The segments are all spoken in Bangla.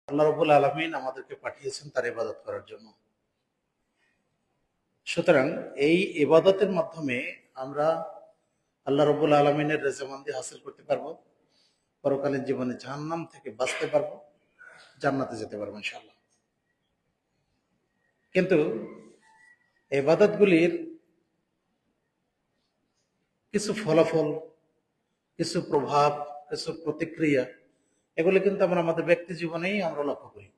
আল্লাহ রাব্বুল আলামিন আমাদেরকে পাঠিয়েছেন তার ইবাদত করার জন্য। সুতরাং এই ইবাদতের মাধ্যমে আমরা আল্লাহ রাব্বুল আলামিনের রেজামন্দি হাসিল করতে পারবো, পরকালীন জীবনে জাহান্নাম থেকে বাঁচতে পারবো, জান্নাতে যেতে পারবো ইনশাআল্লাহ। কিন্তু ইবাদতগুলির কিছু ফলাফল, কিছু প্রভাব, কিছু প্রতিক্রিয়া, এগুলি কিন্তু আমরা আমাদের ব্যক্তি জীবনেই আমরা লক্ষ্য করি।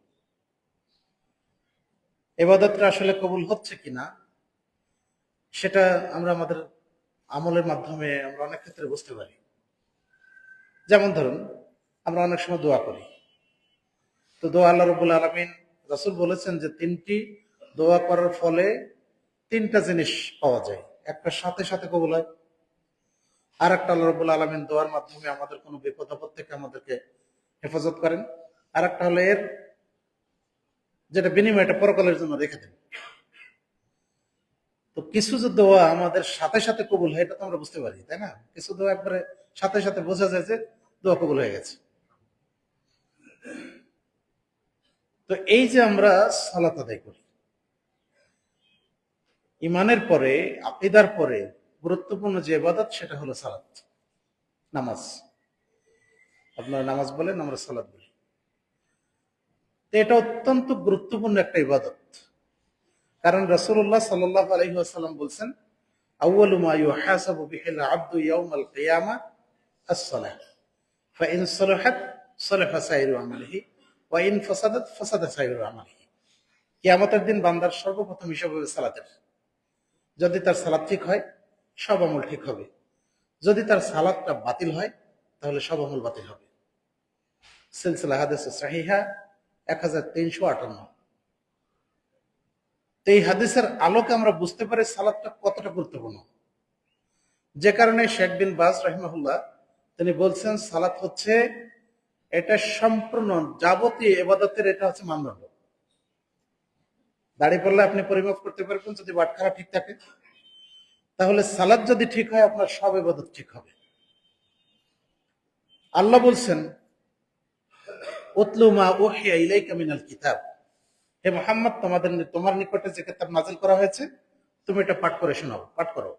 ইবাদতটা আসলে কবুল হচ্ছে কিনা সেটা আমরা আমাদের আমলের মাধ্যমে আমরা অনেক ক্ষেত্রে বুঝতে পারি। যেমন ধরুন, আমরা অনেক সময় দোয়া করি, তো দোয়া আল্লাহ রাব্বুল আলামিন, রাসূল বলেছেন যে তিনটি দোয়া করার ফলে তিনটা জিনিস পাওয়া যায়। একটা সাথে সাথে কবুল হয়, আর একটা আল্লাহ রাব্বুল আলামিন দোয়ার মাধ্যমে আমাদের কোনো বিপদ আপদ থেকে আমাদেরকে হেফাজত করেন, আর একটা হলো এর যেটা বিনিময়টা পরকালের জন্য রেখে দেন। তো কিছু যে দোয়া আমাদের সাথে সাথে কবুল হয় এটা তো আমরা বুঝতে পারি, তাই না? কিছু দোয়া একবারে সাথে সাথে বোঝা যায় যে দোয়া কবুল হয়ে গেছে। তো এই যে আমরা সালাত আদায় করি, ইমানের পরে, আকীদার পরে গুরুত্বপূর্ণ যে ইবাদত সেটা হলো সালাত, নামাজ। আপনারা নামাজ বলেন, আমরা সালাত বলি। তো এটা অত্যন্ত গুরুত্বপূর্ণ একটা ইবাদত। কারণ রাসূলুল্লাহ সাল্লাল্লাহু আলাইহি ওয়াসাল্লাম বলছেন, আউয়ালু মা ইউহাসাবু বিহিল আবদু ইয়াউমাল কিয়ামা as-সালাহ, ফাইন সালাহাত সালাহা সাইরু আমালিহি ওয়া ইন ফাসাদাত ফাসাদা সাইরু আমালিহি। কিয়ামতের দিন বান্দার সর্বপ্রথম হিসাব হবে সালাতের। যদি তার সালাত ঠিক হয়, সব আমল ঠিক হবে। যদি তার সালাতটা বাতিল হয়, তাহলে সব আমল বাতিল হবে। সিলসিলা হাদিস সাহিহা 1358। তো এই হাদিসের আলোকে আমরা বুঝতে পারি সালাতটা কতটা গুরুত্বপূর্ণ। যে কারণে শেখ বিন বাজ রাহিমাহুল্লাহ তিনি বলছেন, সালাত হচ্ছে এটা সম্পূর্ণ যাবতীয় ইবাদতের এটা হচ্ছে মানদণ্ড। দাড়ি পড়লে আপনি পরিমাপ করতে পারবেন, যদি বাটখারা ঠিক থাকে, তাহলে সালাত যদি ঠিক হয় আপনার সব ইবাদত ঠিক হবে। আল্লাহ বলছেন, উতলু মা উহিয়া ইলাইকা মিনাল কিতাব, হে মুহাম্মদ তোমার নিকটে যে কিতাব নাযিল করা হয়েছে তুমি এটা পাঠ করে শোনাও, পাঠ করো।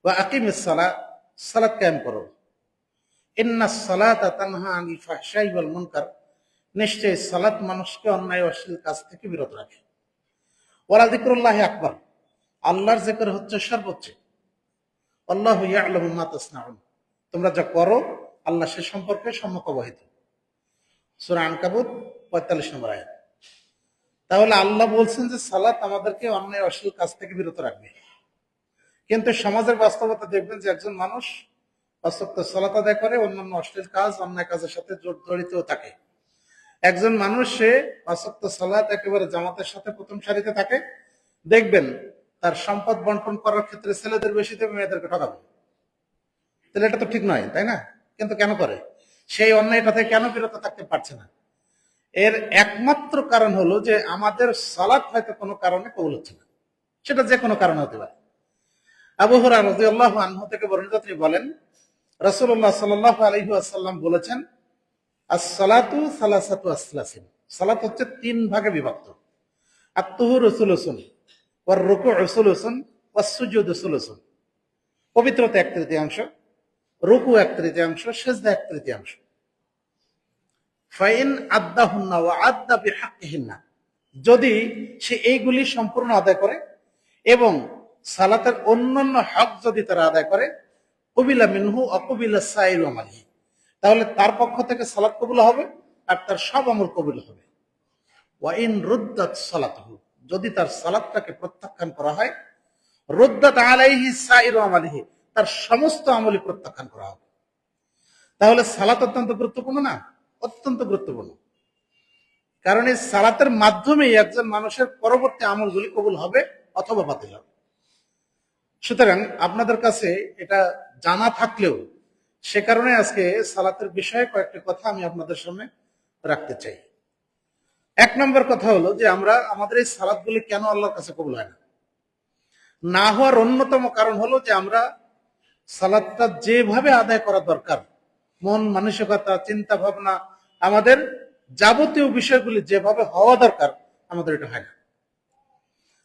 ওয়া আকিমিস সালাত, সালাত কায়েম করো। ইন্নাস সালাতা তানহা আনিল ফাহশাই ওয়াল মুনকার, নিশ্চয়ই সালাত মানুষকে অন্যায় অশ্লীল কাজ থেকে বিরত রাখে। ওয়ালা যিকরুল্লাহি আকবার, আল্লাহর জিকির হচ্ছে সর্বোচ্চ। আল্লাহু ইয়ালামু মা তাসনাউন, তোমরা যা করো আল্লাহ সে সম্পর্কে সম্যক অবহিত। সূরা আনকাবুত 45 নম্বর আয়াত। তাহলে আল্লাহ বলছেন যে সালাত আমাদেরকে অন্যায় অশ্লীল কাজ থেকে বিরত রাখবে। কিন্তু সমাজের বাস্তবতা দেখবেন যে একজন মানুষ ৫ ওয়াক্ত সালাত আদায় করে, অন্যান্য অশ্লীল কাজ, অন্যায় কাজের সাথে জড়িত থাকে। একজন মানুষ সে ৫ ওয়াক্ত সালাত একেবারে জামাতের সাথে প্রথম সারিতে থাকে, দেখবেন তার সম্পদ বন্টন করার ক্ষেত্রে ছেলেদের বেশি দেবে, মেয়েদেরকে ঠকাবে। তাহলে এটা তো ঠিক নয়, তাই না? কিন্তু কেন করে? সেই অন্যায়টা থেকে কেন বিরত থাকতে পারছে না? এর একমাত্র কারণ হলো যে আমাদের সালাত হয়তো কোনো কারণে কবুল হচ্ছে না। সেটা যে কোনো কারণ হতে পারে। আবু হুরায়রা রাদিয়াল্লাহু আনহু থেকে বর্ণিত, তিনি বলেন, রাসূলুল্লাহ সাল্লাল্লাহু আলাইহি ওয়াসাল্লাম বলেছেন, আস-সালাতু সালাসাতু আসলাসিন, সালাত হচ্ছে 3 ভাগে বিভক্ত। আত-তুহুরু সুলুসুন, ওয়ার রুকু'উ সুলুসুন, ওয়াস সুজুদু সুলুসুন। পবিত্রতা 1/3, রুকু 1/3, সিজদা 1/3। ফাইন আদ্দাহুন্না ওয়া আদ্দা বিহাক্কিহিন্না, যদি সে এইগুলি সম্পূর্ণ আদায় করে এবং সালাতের অন্যান্য হক যদি তারা আদায় করে, কবিলা মিনহু অকবিলা সাইরু আমালিহি, তাহলে তার পক্ষ থেকে সালাত কবুল হবে আর তার সব আমল কবুল হবে। ওয়া ইন রুদ্দাত সালাতুহু, যদি তার সালাতটাকে প্রত্যাখ্যান করা হয়, রুদ্দাত আলাইহি সাইরু আমালিহি, তার সমস্ত আমলই প্রত্যাখ্যান করা হবে। তাহলে সালাত অত্যন্ত গুরুত্বপূর্ণ না? অত্যন্ত গুরুত্বপূর্ণ। কারণ এই সালাতের মাধ্যমেই একজন মানুষের পরবর্তী আমলগুলি কবুল হবে অথবা বাতিল হবে। সুতরাং আপনাদের কাছে এটা জানা থাকলেও সে কারণে আজকে সালাতের বিষয়ে কয়েকটি কথা আমি আপনাদের সামনে রাখতে চাই। 1 নম্বর কথা হলো যে আমরা আমাদের এই সালাতগুলি কেন আল্লাহর কাছে কবুল হয় না হওয়ার অন্যতম কারণ হলো যে আমরা সালাতটা যেভাবে আদায় করা দরকার, মন মানসিকতা চিন্তা ভাবনা আমাদের যাবতীয় বিষয়গুলি যেভাবে হওয়া দরকার আমাদের এটা হয় না।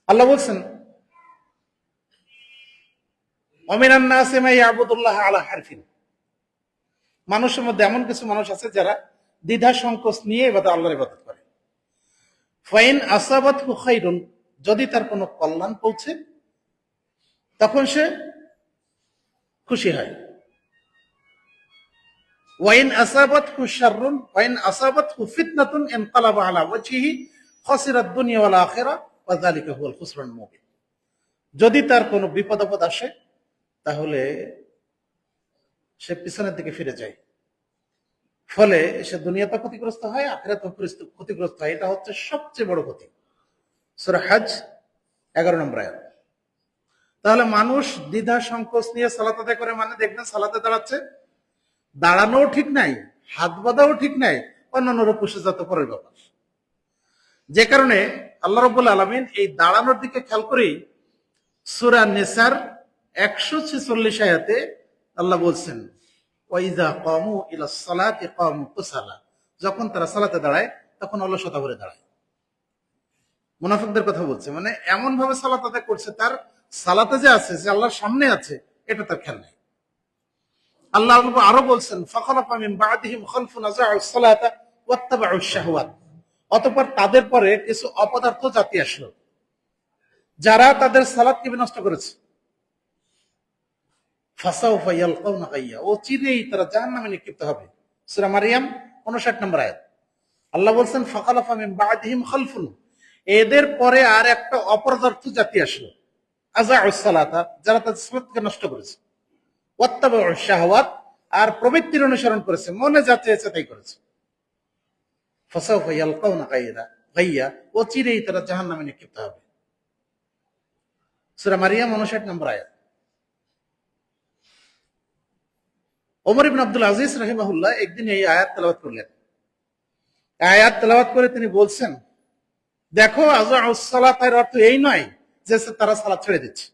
আল্লাহ বলছেন, ওমিনান নাসি মান ইয়াবুদুল্লাহ আলা হারফিন, মানুষের মধ্যে এমন কিছু মানুষ আছে যারা দ্বিধা সংকোচ নিয়ে আল্লাহর ইবাদত করে। ফাইন আসাবাতহু খাইরুন, যদি তার কোনো কল্যাণ পৌঁছে তখন সে খুশি হয়। ওয়াইন আসাবাতহু শাররুন ওয়াইন আসাবাতহু ফিতনাতুন ইনকালাবা আলা ওয়াজহিহি খাসিরাদ দুনিয়া ওয়াল আখিরা ওয়া যালিকা হুয়াল খুসরানুল মুবিন, যদি তার কোনো বিপদ আপদ আসে তাহলে সে পিছনের দিকে ফিরে যায়, ফলে সে দুনিয়াতে ক্ষতিগ্রস্ত হয়, আখিরাতে ক্ষতিগ্রস্ত হয়। এটা হচ্ছে সবচেয়ে বড় ক্ষতি। সূরা হজ 11 নম্বর আয়াত। তাহলে মানুষ দ্বিধা সংকোচ নিয়ে সালাত আদায় করে, মানে দেখবেন সালাতে দাঁড়াচ্ছে, দাঁড়ানোও ঠিক নাই, হাত বাঁধাও ঠিক নাই, অন্যান্য রূপসজ্জাত পরের ব্যাপার। যে কারণে আল্লাহ রাব্বুল আলামিন এই দাঁড়ানোর দিকে খেয়াল করেই সূরা নিসার 146 আয়াতে আল্লাহ বলছেন, ওয়াইযা কামু ইলাস সালাতি কামু কুসালা, যখন তারা সালাতে দাঁড়ায় তখন অলসতা ভরে দাঁড়ায়। মুনাফিকদের কথা বলছে, মানে এমন ভাবে সালাত আদায় করছে, তার সালাতে যে আছে, যে আল্লাহর সামনে আছে, এটা তার খেয়াল নেই। আল্লাহ আরো বলছেন, ফাখালাফা মিন বা'দিহিম খালফুন আযাউস সালাতা ওয়াত্তাবাউশ শাহওয়াত, অতঃপর তাদের পরে কিছু অপদার্থ জাতি আসলো যারা তাদের সালাতকে বিনষ্ট করেছে। ফাসাউফা ইয়ালকাউনা গাইয়া, ও চিরেই তারা জাহান্নামে নিক্ষিপ্ত হবে। সূরা মারইয়াম 59 নম্বর আয়াত। আল্লাহ বলছেন, ফাখালাফা মিন বা'দিহিম খালফুন, এদের পরে আর একটা অপদার্থ জাতি আসলো, আযাউস সালাতা, যারা তাদের সালাতকে নষ্ট করেছে, ওয়াত্তাবাউশ শাহওয়াত, আর প্রবৃত্তির অনুসরণ করেছে, মনে যা চেয়েছে তাই করেছে। ফাসাউফা ইয়ালকাউনা গাইয়া, ও চিরেই তারা জাহান্নামে নিক্ষিপ্ত হবে। সূরা মারইয়াম 59 নম্বর আয়াত। ওমর ইবনে আব্দুল আজিজ রাহিমাহুল্লাহ একদিন এই আয়াত তেলাওয়াত করলেন। আয়াত তেলাওয়াত করে তিনি বলছেন, দেখো আযাউস সালাতের অর্থ এই নয় যে তারা সালাত ছেড়ে দিচ্ছে।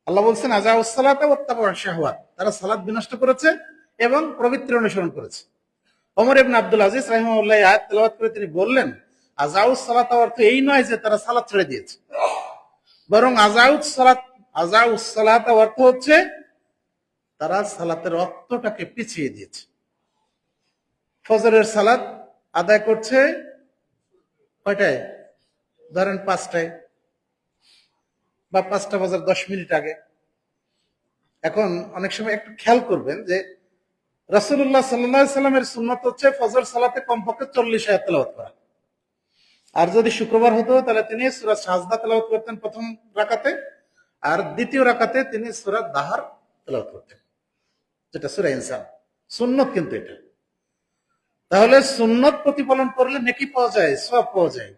আল্লাহ বলছেন আযাউস সালাতা ওয়াত্তাবাউশ শাহওয়াত, তারা সালাত বিনষ্ট করেছে এবং প্রবৃত্তির অনুসরণ করেছে। ওমর ইবনে আব্দুল আজিজ রাহিমাহুল্লাহ আয়াত তেলাওয়াত করে তিনি বললেন, আযাউস সালাত অর্থ এই নয় যে তারা সালাত ছেড়ে দিয়েছে, বরং আযাউস সালাত অর্থ হচ্ছে তারা সালাতের অক্তটাকে পিছিয়ে দিয়েছে। ফজরের সালাত আদায় করছে কয়টায়? ধরেন 5টায় বা 5টা বাজার 10 মিনিট আগে। এখন অনেক সময় একটু খেয়াল করবেন যে রাসূলুল্লাহ সাল্লাল্লাহু আলাইহি সাল্লামের সুন্নাত হচ্ছে ফজর সালাতে কমপক্ষে 40 আয়াত তেলাওয়াত করা। আর যদি শুক্রবার হতো তাহলে তিনি সূরা সাজদা তেলাওয়াত করতেন প্রথম রাকাতে, আর দ্বিতীয় রাকাতে তিনি সূরা দাহার তেলাওয়াত করতেন, যেটা সূরা ইনসান। সুন্নত কিন্তু এটা। তাহলে সুন্নত প্রতিপালন করলে নেকি পাওয়া যায়, সওয়াব পাওয়া যায়,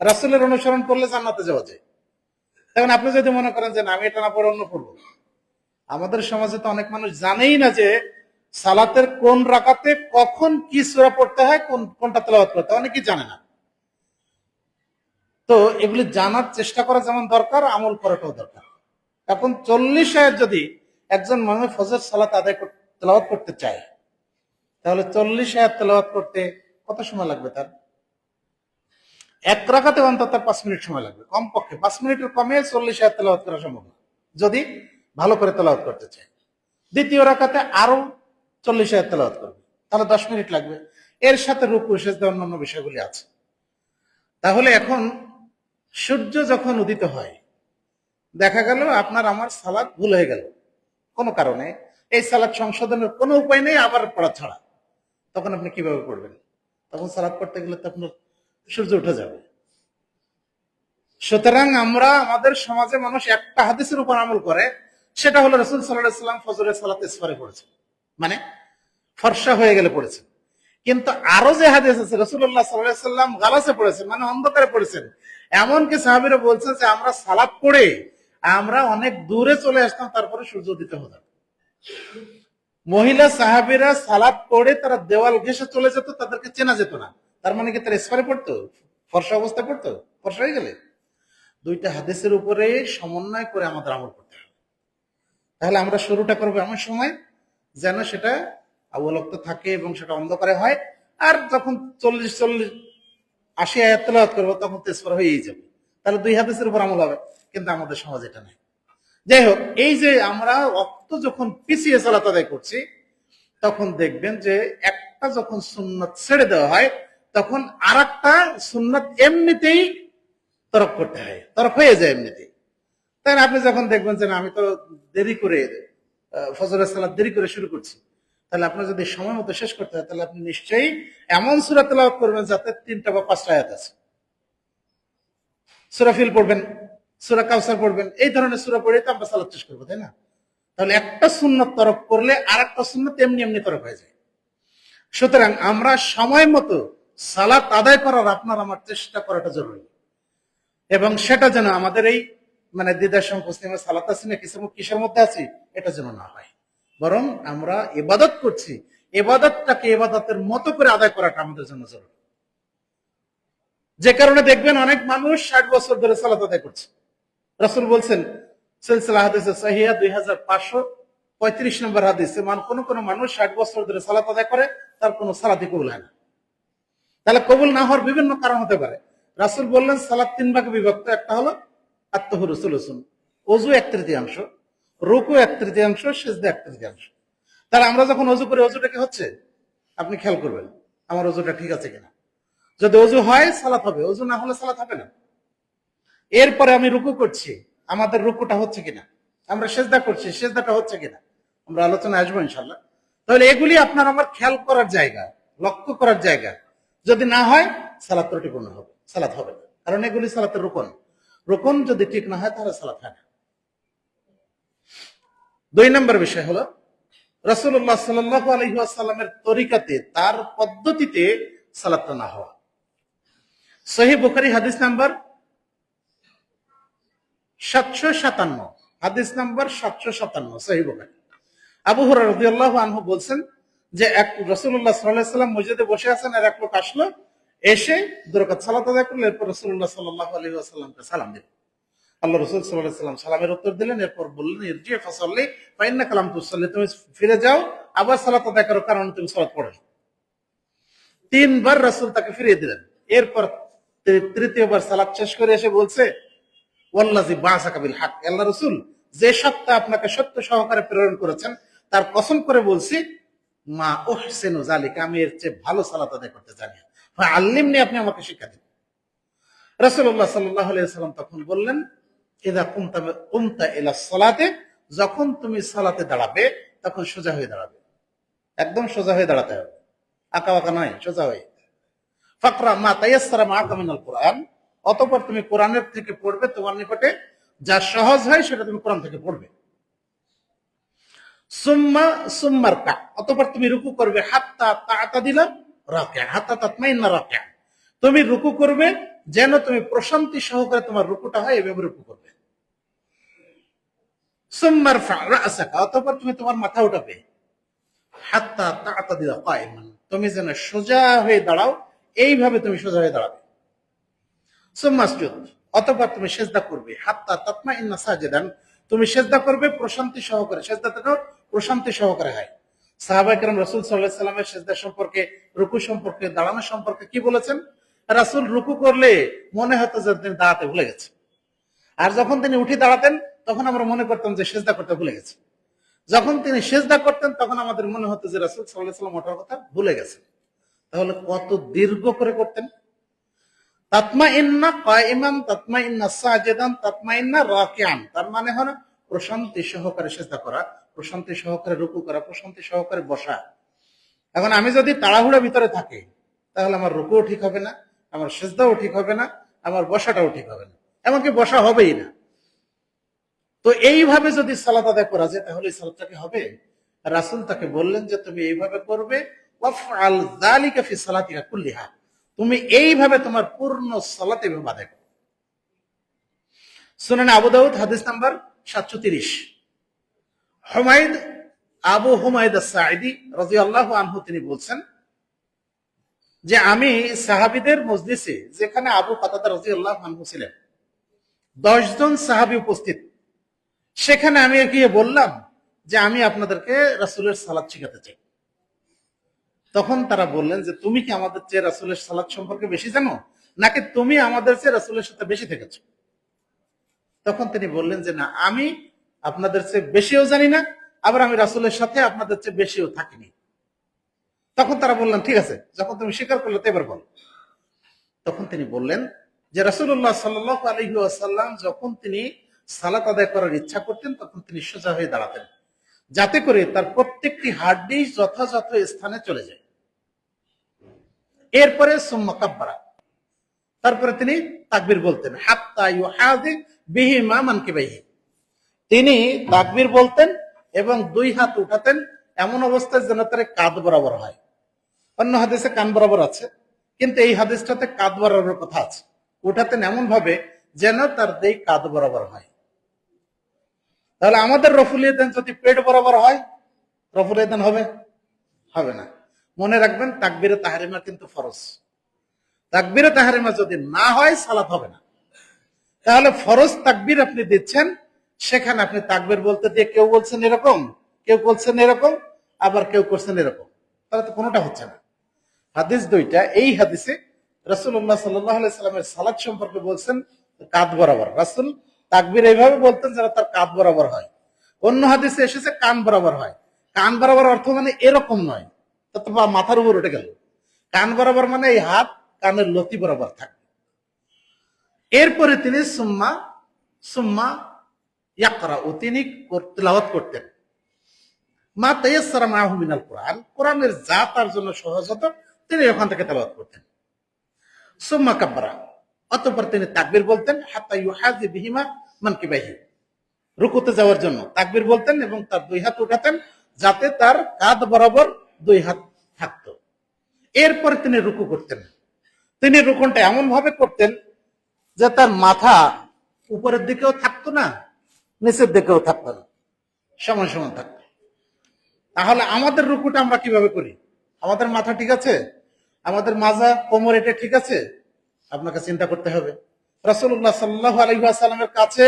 রাসূলের অনুসরণ করলে জান্নাতে যাওয়া যায়। এখন আপনি যদি মনে করেন যে না, আমি এটা না পড়ে অন্য পড়বো, আমাদের সমাজে তো অনেক মানুষ জানেই না যে সালাতের কোন রাকাতে কখন কি সূরা পড়তে হয়, কোনটা তেলাওয়াত করতে হয়, অনেকেই জানে না। তো এগুলি জানার চেষ্টা করা যেমন দরকার, আমল করাটাও দরকার। এখন 40 আয়াত যদি একজন মানুষ ফজর সালাত আদায় তেলাওয়াত করতে চায়, তাহলে 40 আয়াত তেলাওয়াত করতে কত সময় লাগবে? তার এক রাকাতে অন্তত 5 মিনিট সময় লাগবে, কমপক্ষে 5 মিনিটের কমে 40 আয়াত তেলাওয়াত করা সম্ভব না, যদি ভালো করে তেলাওয়াত করতে চায়। দ্বিতীয় রাকাতে আরো 40 আয়াত তেলাওয়াত করবে, তাহলে 10 মিনিট লাগবে। এর সাথে রুকু সিজদা অন্যান্য বিষয়গুলি আছে। তাহলে এখন সূর্য যখন উদিত হয়, দেখা গেল আপনার আমার সালাত ভুল হয়ে গেল কোনো কারণে, এই সালাত সংশোধনের কোনো উপায় নেই আবার পড়া ছাড়া, তখন আপনি কিভাবে পড়বেন? তখন সালাত পড়তে গেলে তো আপনার সূর্য উঠে যাবে। সুতরাং আমরা, আমাদের সমাজে মানুষ একটা হাদিসের উপর আমল করে, সেটা হলো রাসূল সাল্লাল্লাহু আলাইহি ওয়াসাল্লাম ফজরের সালাত ইসফারে পড়েছেন, মানে ফর্সা হয়ে গেলে পড়েছেন। কিন্তু আরো যে হাদিস আছে, রাসূলুল্লাহ সাল্লাল্লাহু আলাইহি ওয়াসাল্লাম গালাসে পড়েছেন, মানে অন্ধকারে পড়েছেন। এমনকি সাহাবীরা বলছেন যে আমরা সালাত পড়ে আমরা অনেক দূরে চলে আসতাম, তারপরে সূর্য উদিত হতো। মহিলা সাহাবীরা সালাত পড়ে তারা দেওয়াল ঘেঁষে চলে যেত, তাদেরকে চেনা যেত না। তার মানে কি তারা ইসফারে পড়তো, ফর্সা অবস্থায় পড়তো, ফর্সা হয়ে গেলে? দুইটা হাদিসের উপরে সমন্বয় করে আমাদের আমল করতে হবে। তাহলে আমরা শুরুটা করবো এমন সময় যেন সেটা আবলক্ত থাকে এবং সেটা অন্ধকারে হয়, আর যখন 40-80 আয়াত তেলাওয়াত করবো তখন তেজপারা হয়েই যাবে, তাহলে 2 হাদিসের উপর আমল হবে। কিন্তু আমাদের সমাজ এটা নাই। যাই হোক, এই যে আমরা রক্ত যখন পিছিয়ে সালাত আদায় করছি, তখন দেখবেন যে একটা যখন সুন্নাত ছেড়ে দেওয়া হয়, তখন আর একটা সুন্নাত এমনিতেই তরক করতে হয়, তরক হয়ে যায় এমনিতেই। তাই না? আপনি যখন দেখবেন যে না, আমি তো দেরি করে ফজরের সালাত দেরি করে শুরু করছি, তাহলে আপনার যদি সময় মতো শেষ করতে হয়, তাহলে আপনি নিশ্চয়ই এমন সূরা তেলাওয়াত করবেন যাতে 3টা বা 5টা আয়াত আছে। সূরা ফিল পড়বেন, সূরা কাউসার পড়বেন, এই ধরনের সূরা পড়ে তো আমরা সালাত শেষ করবো, তাই না? তাহলে একটা সুন্নাত তরক করলে আর একটা সুন্নাত এমনি এমনি তরক হয়ে যায়। সুতরাং আমরা সময় মতো সালাত আদায় করার আপনার আমার চেষ্টা করাটা জরুরি, এবং সেটা যেন আমাদের এই মানে দ্বিধার সংকোচ সালাত আছি না কিসের মধ্যে আছি, এটা যেন না হয়। বরং আমরা ইবাদত করছি, ইবাদতটাকে ইবাদতের মতো করে আদায় করাটা আমাদের জন্য জরুরি। যে কারণে দেখবেন অনেক মানুষ 60 বছর ধরে সালাত আদায় করছে। রাসূল বলছেন সিলসিলা হাদিসে সহিহা 2535 নম্বর হাদিসে, কোন মানুষ 60 বছর ধরে সালাত আদায় করে, তার কোনো সালাতই কবুল হয় না। তাহলে কবুল না হওয়ার বিভিন্ন কারণ হতে পারে। রাসূল বললেন সালাত 3 ভাগে বিভক্ত। একটা হলো আত্তাহুরু সুলুসুন, ওযু 1/3, রুকু 1/3, সিজদা 1/3। তাহলে আমরা যখন ওযু করি, ওযুটা কি হচ্ছে? আপনি খেয়াল করবেন আমার ওযুটা ঠিক আছে কিনা। যদি ওযু হয় সালাত হবে, ওযু না হলে সালাত হবে না। এরপরে আমি রুকু করছি, আমাদের রুকুটা হচ্ছে কিনা, আমরা সিজদা করছি, সিজদাটা হচ্ছে কিনা, আমরা আলোচনায় আসবো ইনশাআল্লাহ। তাহলে এগুলি আপনার আমার খেয়াল করার জায়গা, লক্ষ্য করার জায়গা। যদি না হয় সালাত ত্রুটিপূর্ণ হবে, সালাত হবে না, কারণ এগুলি সালাতের রুকন। রুকন যদি ঠিক না হয় তাহলে সালাত হয় না। 2 নম্বর বিষয় হলো রাসূলুল্লাহ সাল্লাল্লাহু আলাইহি ওয়াসাল্লামের তরিকাতে, তার পদ্ধতিতে সালাত না হওয়া। সহিহ বুখারী হাদিস নাম্বার 757, হাদিস নাম্বার 757 সহিহ বুখারী। আবু হুরায়রা রাদিয়াল্লাহু আনহু বলছেন যে এক রাসূলুল্লাহ সাল্লাল্লাহু আলাইহি ওয়াসাল্লাম মসজিদে বসে আছেন, আর এক লোক আসলো, এসে 2 রাকাত সালাত আদায় করলো, এরপর রাসূলুল্লাহ সাল্লাল্লাহু আলাইহি ওয়াসাল্লামকে সালাম দিলেন। আল্লাহ রাসূল সাল্লাল্লাহু আলাইহি ওয়াসাল্লাম সালামের উত্তর দিলেন, এরপর বললেন ইরজি ফাসাল্লি ফা ইন্নাকা লাম তুসাল্লি, তুমি ফিরে যাও, আবার সালাত আদায় করো, কারণ তুমি সালাত পড়ো। 3 বার রাসূল তাকে ফিরিয়ে দিলেন। এরপর তৃতীয়বার সালাত শেষ করে এসে বলছে ওয়াল্লাযী বা'সাকা বিল হক, আল্লাহ রাসূল যে সত্তা আপনাকে সত্য সহকারে প্রেরণ করেছেন, তার কসম করে বলছি, মা উহসিনু যালিকা, আমি এর চেয়ে ভালো সালাত আদায় করতে জানি, ফাআল্লিমনি, আপনি আমাকে শিক্ষা দিন। রাসূলুল্লাহ সাল্লাল্লাহু আলাইহি ওয়াসাল্লাম তখন বললেন ইযা কুমতা ইলা সালাতে, যখন তুমি সালাতে দাঁড়াবে তখন সোজা হয়ে দাঁড়াবে, একদম সোজা হয়ে দাঁড়াতে হবে, আঁকা বাঁকা নয়, সোজা হয়ে। ফাকরা মা তায়াসসারা মাআকা মিনাল কুরআন, অতঃপর তুমি কোরআনের থেকে পড়বে, তোমার নিকটে যা সহজ হয় সেটা তুমি কোরআন থেকে পড়বে। সুম্মারকা, অতঃপর তুমি রুকু করবে, হাত্তা তা'তাদিলা রাকিআ, হাত্তা তাতমাইন্না রাকিআ, তুমি রুকু করবে যেন তুমি প্রশান্তি সহকারে তোমার রুকুটা হয়, এভাবে রুকু করবে। সুম্মারফা রা'সাকা, অতঃপর তুমি তোমার মাথা উঠাবে, হাত্তা তা'তাদিলা কায়িমান, তুমি যেন সোজা হয়ে দাঁড়াও, এইভাবে তুমি সোজা হয়ে দাঁড়াবে। সুম্মাসজুদ, অতঃপর তুমি সিজদা করবে, হাত্তা তাতমাইন্না সাজিদান, তুমি সিজদা করবে প্রশান্তি সহকারে, সিজদাটা প্রশান্তি সহকারে হয়। সাহাবায়ে কেরাম রাসূল সাল্লাল্লাহু আলাইহি ওয়াসাল্লামের সিজদা সম্পর্কে, রুকু সম্পর্কে, দাঁড়ানো সম্পর্কে কি বলেছেন? রাসূল রুকু করলে মনে হতো যে তিনি দাঁড়াতে ভুলে গেছেন, আর যখন তিনি উঠে দাঁড়াতেন তখন আমরা মনে করতাম যে সিজদা করতে ভুলে গেছে। যখন তিনি সিজদা করতেন তখন আমাদের মনে হতো যে রাসূল সাল্লাল্লাহু আলাইহি ওয়াসাল্লাম ওঠার কথা ভুলে গেছেন। তাহলে কত দীর্ঘ করে করতেন। তাতমাইন্না কায়িমান, তাতমাইন্না সাজিদান, তাতমাইন্না রাকিআন, তার মানে হলো প্রশান্তি সহকারে সিজদা করা, প্রশান্তি সহকারে রুকু করা, প্রশান্তি সহকারে বসা। এখন আমি যদি তাড়াহুড়া ভিতরে থাকি, তাহলে আমার রুকুও ঠিক হবে না, আমার সিজদাও ঠিক হবে না, আমার বসাটাও ঠিক হবে না, এমনকি বসা হবেই না। তো এইভাবে যদি সালাত আদায় করা যায় তাহলে সালাতটা কি হবে? রাসূল তাকে বললেন যে তুমি এইভাবে করবে, ওয়াফআল যালিকা ফি সালাতিকা কুল্লিহা, তুমি এইভাবে তোমার পূর্ণ সালাতে এভাবে আদায় করো। সুনানে আবু দাউদ হাদিস নাম্বার 730। আবু হুমায়দ আস-সাঈদী রাদিয়াল্লাহু আনহু তিনি বলছেন যে আমি সাহাবীদের মজলিসে, যেখানে আবু কাতাদা রাদিয়াল্লাহু আনহু ছিলেন, 10 জন সাহাবী উপস্থিত, সেখানে আমি গিয়ে বললাম যে আমি আপনাদেরকে রাসূলের সালাত শিখাতে চাই। তখন তারা বললেন যে তুমি কি আমাদের চেয়ে রাসূলের সালাত সম্পর্কে বেশি জানো, নাকি তুমি আমাদের চেয়ে রাসূলের সাথে বেশি থেকেছো? তখন তিনি বললেন যে না, আমি আপনাদের চেয়ে বেশিও জানি না, আবার আমি রাসূলের সাথে আপনাদের চেয়ে বেশিও থাকিনি। তখন তারা বললেন ঠিক আছে, যখন তুমি স্বীকার করলে তো এবার বল। তখন তিনি বললেন যে রাসূলুল্লাহ সাল্লাল্লাহু আলাইহি ওয়াসাল্লাম যখন তিনি সালাত আদায় করার ইচ্ছা করতেন তখন তিনি সোজা হয়ে দাঁড়াতেন, যাতে করে তার প্রত্যেকটি হাড্ডি যথাযথ স্থানে চলে যায়। এরপরে সুম্মা কাব্বারা, তারপরে তিনি তাকবীর বলতেন, হাত্তা ইউহাযি বিহিমা মানকিবাইহি। তিনি তাকবীর বলতেন এবং দুই হাত উঠাতেন এমন অবস্থায় যেন তার কাঁধ বরাবর হয়। অন্য হাদিসে কান বরাবর আছে, কিন্তু এই হাদিসটাতে কাঁধ বরাবর কথা আছে। উঠাতেন এমন ভাবে যেন তার দেহ কাঁধ বরাবর হয়। তাহলে আমাদের রফুলিয়াদান যদি পেট বরাবর হয়, রফুলিয়াদান হবে? হবে না। মনে রাখবেন তাকবীরে তাহরিমা কিন্তু ফরজ। তাকবীরে তাহরিমা যদি না হয় সালাত হবে না। তাহলে ফরজ তাকবীর আপনি দিচ্ছেন, সেখানে আপনি তাকবীর বলতে দিয়ে কেউ বলছেন এরকম, কেউ বলছেন এরকম, আবার কেউ করছেন এরকম, তাহলে তো কোনোটা হচ্ছে না। হাদিস দুইটা, এই হাদিসে রাসূলুল্লাহ সাল্লাল্লাহু আলাইহি সাল্লামের সালাত সম্পর্কে বলছেন কাঁধ বরাবর। রাসূল তাকবীর এইভাবে বলতেন যেন তার কাঁধ বরাবর হয়। অন্য হাদিসে এসেছে কান বরাবর হয়। কান বরাবর অর্থ মানে এরকম নয়, তা তো মাথার উপর উঠে গেল। কান বরাবর মানে এই হাত কানের লতি বরাবর থাকে। এরপরে তিনি সুম্মা সুম্মা ইয়াকরাউ, তিনি তিলাওয়াত করতেন মা তায়াসসারা মাআহু মিনাল কোরআন, কোরআনের যা তার জন্য সহজ হতো তিনি ওখান থেকে তেলাওয়াত করতেন। সুম্মা কাব্বারা, অতঃপর তিনি তাকবীর বলতেন, হাত্তা ইউহাযি বিহিমা মানকিবাইহি, রুকুতে যাওয়ার জন্য তাকবীর বলতেন এবং তার দুই হাত উঠাতেন যাতে তার কাঁধ বরাবর দুই হাত থাকতো। এরপর তিনি রুকু করতেন। তিনি রুকুনটা এমন ভাবে করতেন যে তার মাথা উপরের দিকেও থাকতো না, নিচের দিকেও থাকতো না, সমান সমান থাকতো। তাহলে আমাদের রুকুটা আমরা কিভাবে করি? আমাদের মাথা ঠিক আছে, আমাদের মাজা কোমর এটা ঠিক আছে? আপনাকে চিন্তা করতে হবে। রাসূলুল্লাহ সাল্লাল্লাহু আলাইহি ওয়াসাল্লামের কাছে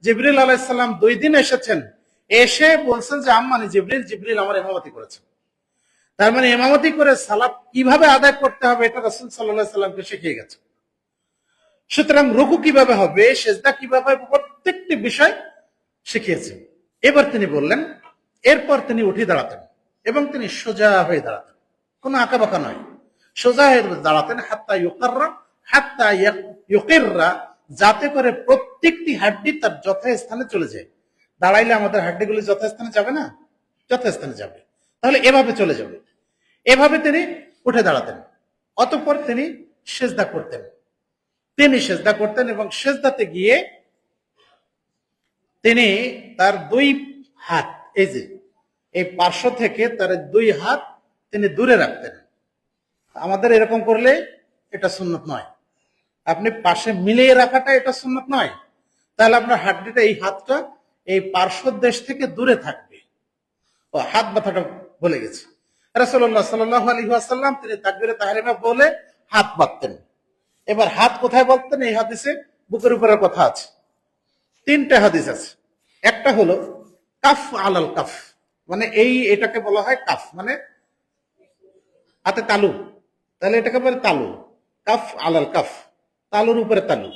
জিবরিল আলাইহিস সালাম 2 দিন এসেছেন, এসে বলছেন যে আম্মানি জিবরিল, জিবরিল আমার ইমামতি করেছেন। তার মানে ইমামতি করে সালাত কিভাবে আদায় করতে হবে এটা রাসূল সাল্লাল্লাহু আলাইহি সাল্লামকে শিখিয়ে গেছে। সুতরাং রুকু কিভাবে হবে, সেজদা কিভাবে হবে, প্রত্যেকটি বিষয় শিখিয়েছেন। এবার তিনি বললেন, এরপর তিনি উঠে দাঁড়াতেন এবং তিনি সোজা হয়ে দাঁড়াতেন, কোনো আঁকাবাঁকা নয়, সোজা হয়ে দাঁড়াতেন। হাত্তা ইউকিররা, যাতে করে প্রত্যেকটি হাড্ডি তার যথাস্থানে চলে যায়। দাঁড়াইলে আমাদের হাড্ডিগুলি যথাস্থানে যাবে না? যথাস্থানে যাবে। তাহলে এভাবে চলে যাবে। এভাবে তিনি উঠে দাঁড়াতেন। অতঃপর তিনি সেজদা করতেন। তিনি সেজদা করতেন এবং সেজদাতে গিয়ে তিনি তার দুই হাত, এই যে এই পার্শ্ব থেকে তার দুই হাত তিনি দূরে রাখতেন। আমাদের এরকম করলে এটা সুন্নত নয়। আপনি পাশে মিলিয়ে রাখাটা এটা সুন্নত নয়। তাহলে আপনার হাড্ডিটা, এই হাতটা এই পার্শ্ব দেশ থেকে দূরে থাকবে। ও হাত ব্যথাটা ভুলে গেছে। রাসূলুল্লাহ সাল্লাল্লাহু আলাইহি ওয়াসাল্লাম তিনি তাকবীরে তাহরিমা বলে হাত বাঁধতেন। এবার হাত কোথায় বাঁধতেন? এই হাদিসে বুকের উপরের কথা আছে। 3টা হাদিস আছে। একটা হলো কাফ আলাল কাফ, মানে এটাকে বলা হয় কাফ, মানে হাতে তালু, তাহলে এটাকে বলে তালু। কাফ আলাল কাফ, তালুর উপরে তালু।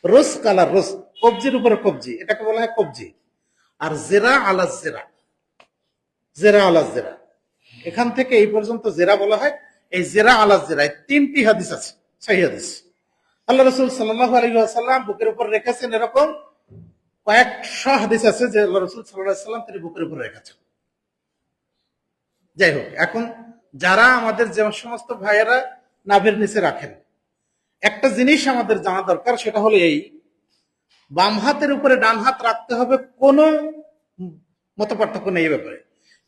রোজ কালার রোজ, কবজির উপরে কবজি, এটাকে বলা হয় কবজি। আর জেরা আলা জেরা, জেরা আলা জেরা, এখান থেকে এই পর্যন্ত জেরা বলা হয়। এই জেরা আলা জেরা, 3টি হাদিস আছে, সহিহ হাদিস। আল্লাহ রাসূল সাল্লাল্লাহু আলাইহি ওয়াসাল্লাম বুকের উপর রেখেছেন, এরকম কয়েকশো হাদিস আছে যে আল্লাহ রাসূল সাল্লাল্লাহু আলাইহি ওয়াসাল্লাম তিনি বুকের উপর রেখেছেন। যাই হোক, এখন যারা আমাদের যে সমস্ত ভাইয়েরা নাভির নিচে রাখেন, একটা জিনিস আমাদের জানা দরকার, সেটা হলো এই, বাম হাতের উপরে ডান হাত রাখতে হবে, কোনো মতপার্থক্য নেই এই ব্যাপারে।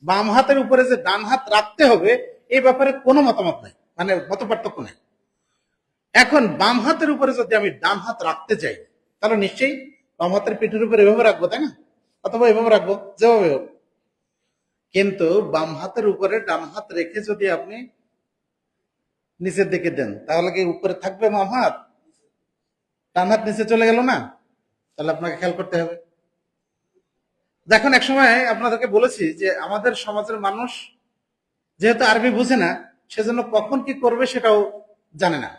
বাম হাতের উপরে যে ডান হাত রাখতে হবে এই ব্যাপারে কোনো মতামত নাই, মানে মতপার্থক্য নেই। এখন বাম হাতের উপরে যদি আমি ডান হাত রাখতে চাই, তাহলে নিশ্চয়ই বাম হাতের পিঠের উপরে এভাবে রাখবো, তাই না? অথবা এভাবে রাখবো, যেভাবে হোক। কিন্তু বাম হাতের উপরে ডান হাত রেখে যদি আপনি নিচের দিকে দেন, তাহলে কি উপরে থাকবে বাম হাত? ডান হাত নিচে চলে গেল না? তাহলে আপনাকে খেয়াল করতে হবে। দেখুন, এক সময় আপনাদেরকে বলেছি যে আমাদের সমাজের মানুষ যেহেতু আরবি বুঝে না, সেজন্য কখন কি করবে সেটাও জানে না।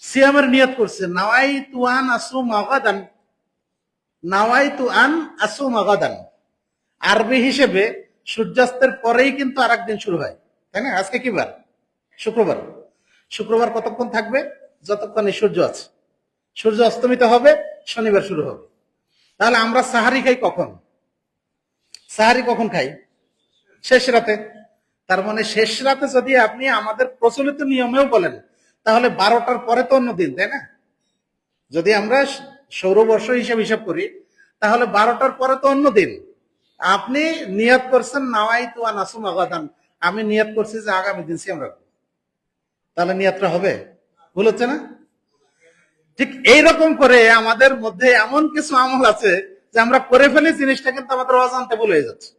সিয়ামের নিয়ত করছে, নাওয়াই তুয়ান আসু মাগাদান, নাওয়াই তুয়ান আসু মাগাদান। আরবি হিসেবে সূর্যাস্তের পরেই কিন্তু আর একদিন শুরু হয়, তাই না? আজকে কি বার? শুক্রবার। শুক্রবার কতক্ষণ থাকবে? যতক্ষণ এই সূর্য আছে। সূর্য অস্তমিত হবে, শনিবার শুরু হবে। তাহলে আমরা সাহারি খাই কখন? সাহারি কখন খাই? শেষ রাতে। তার মানে শেষ রাতে যদি আপনি আমাদের প্রচলিত নিয়মেও বলেন, তাহলে 12টার পরে তো অন্য দিন, তাই না? যদি আমরা সৌরবর্ষ হিসাব করি, তাহলে 12টার পরে তো অন্য দিন। আপনি নিয়ত করছেন নাওয়াই তু আনাসুম আগাদান, আমি নিয়ত করছি যে আগামী দিন সিয়াম রাখবো, তাহলে নিয়তটা হবে? ভুল হচ্ছে না? ঠিক এইরকম করে আমাদের মধ্যে এমন কিছু আমল আছে যে আমরা করে ফেলি, জিনিসটা কিন্তু আমাদের অজান্তে ভুল হয়ে যাচ্ছে।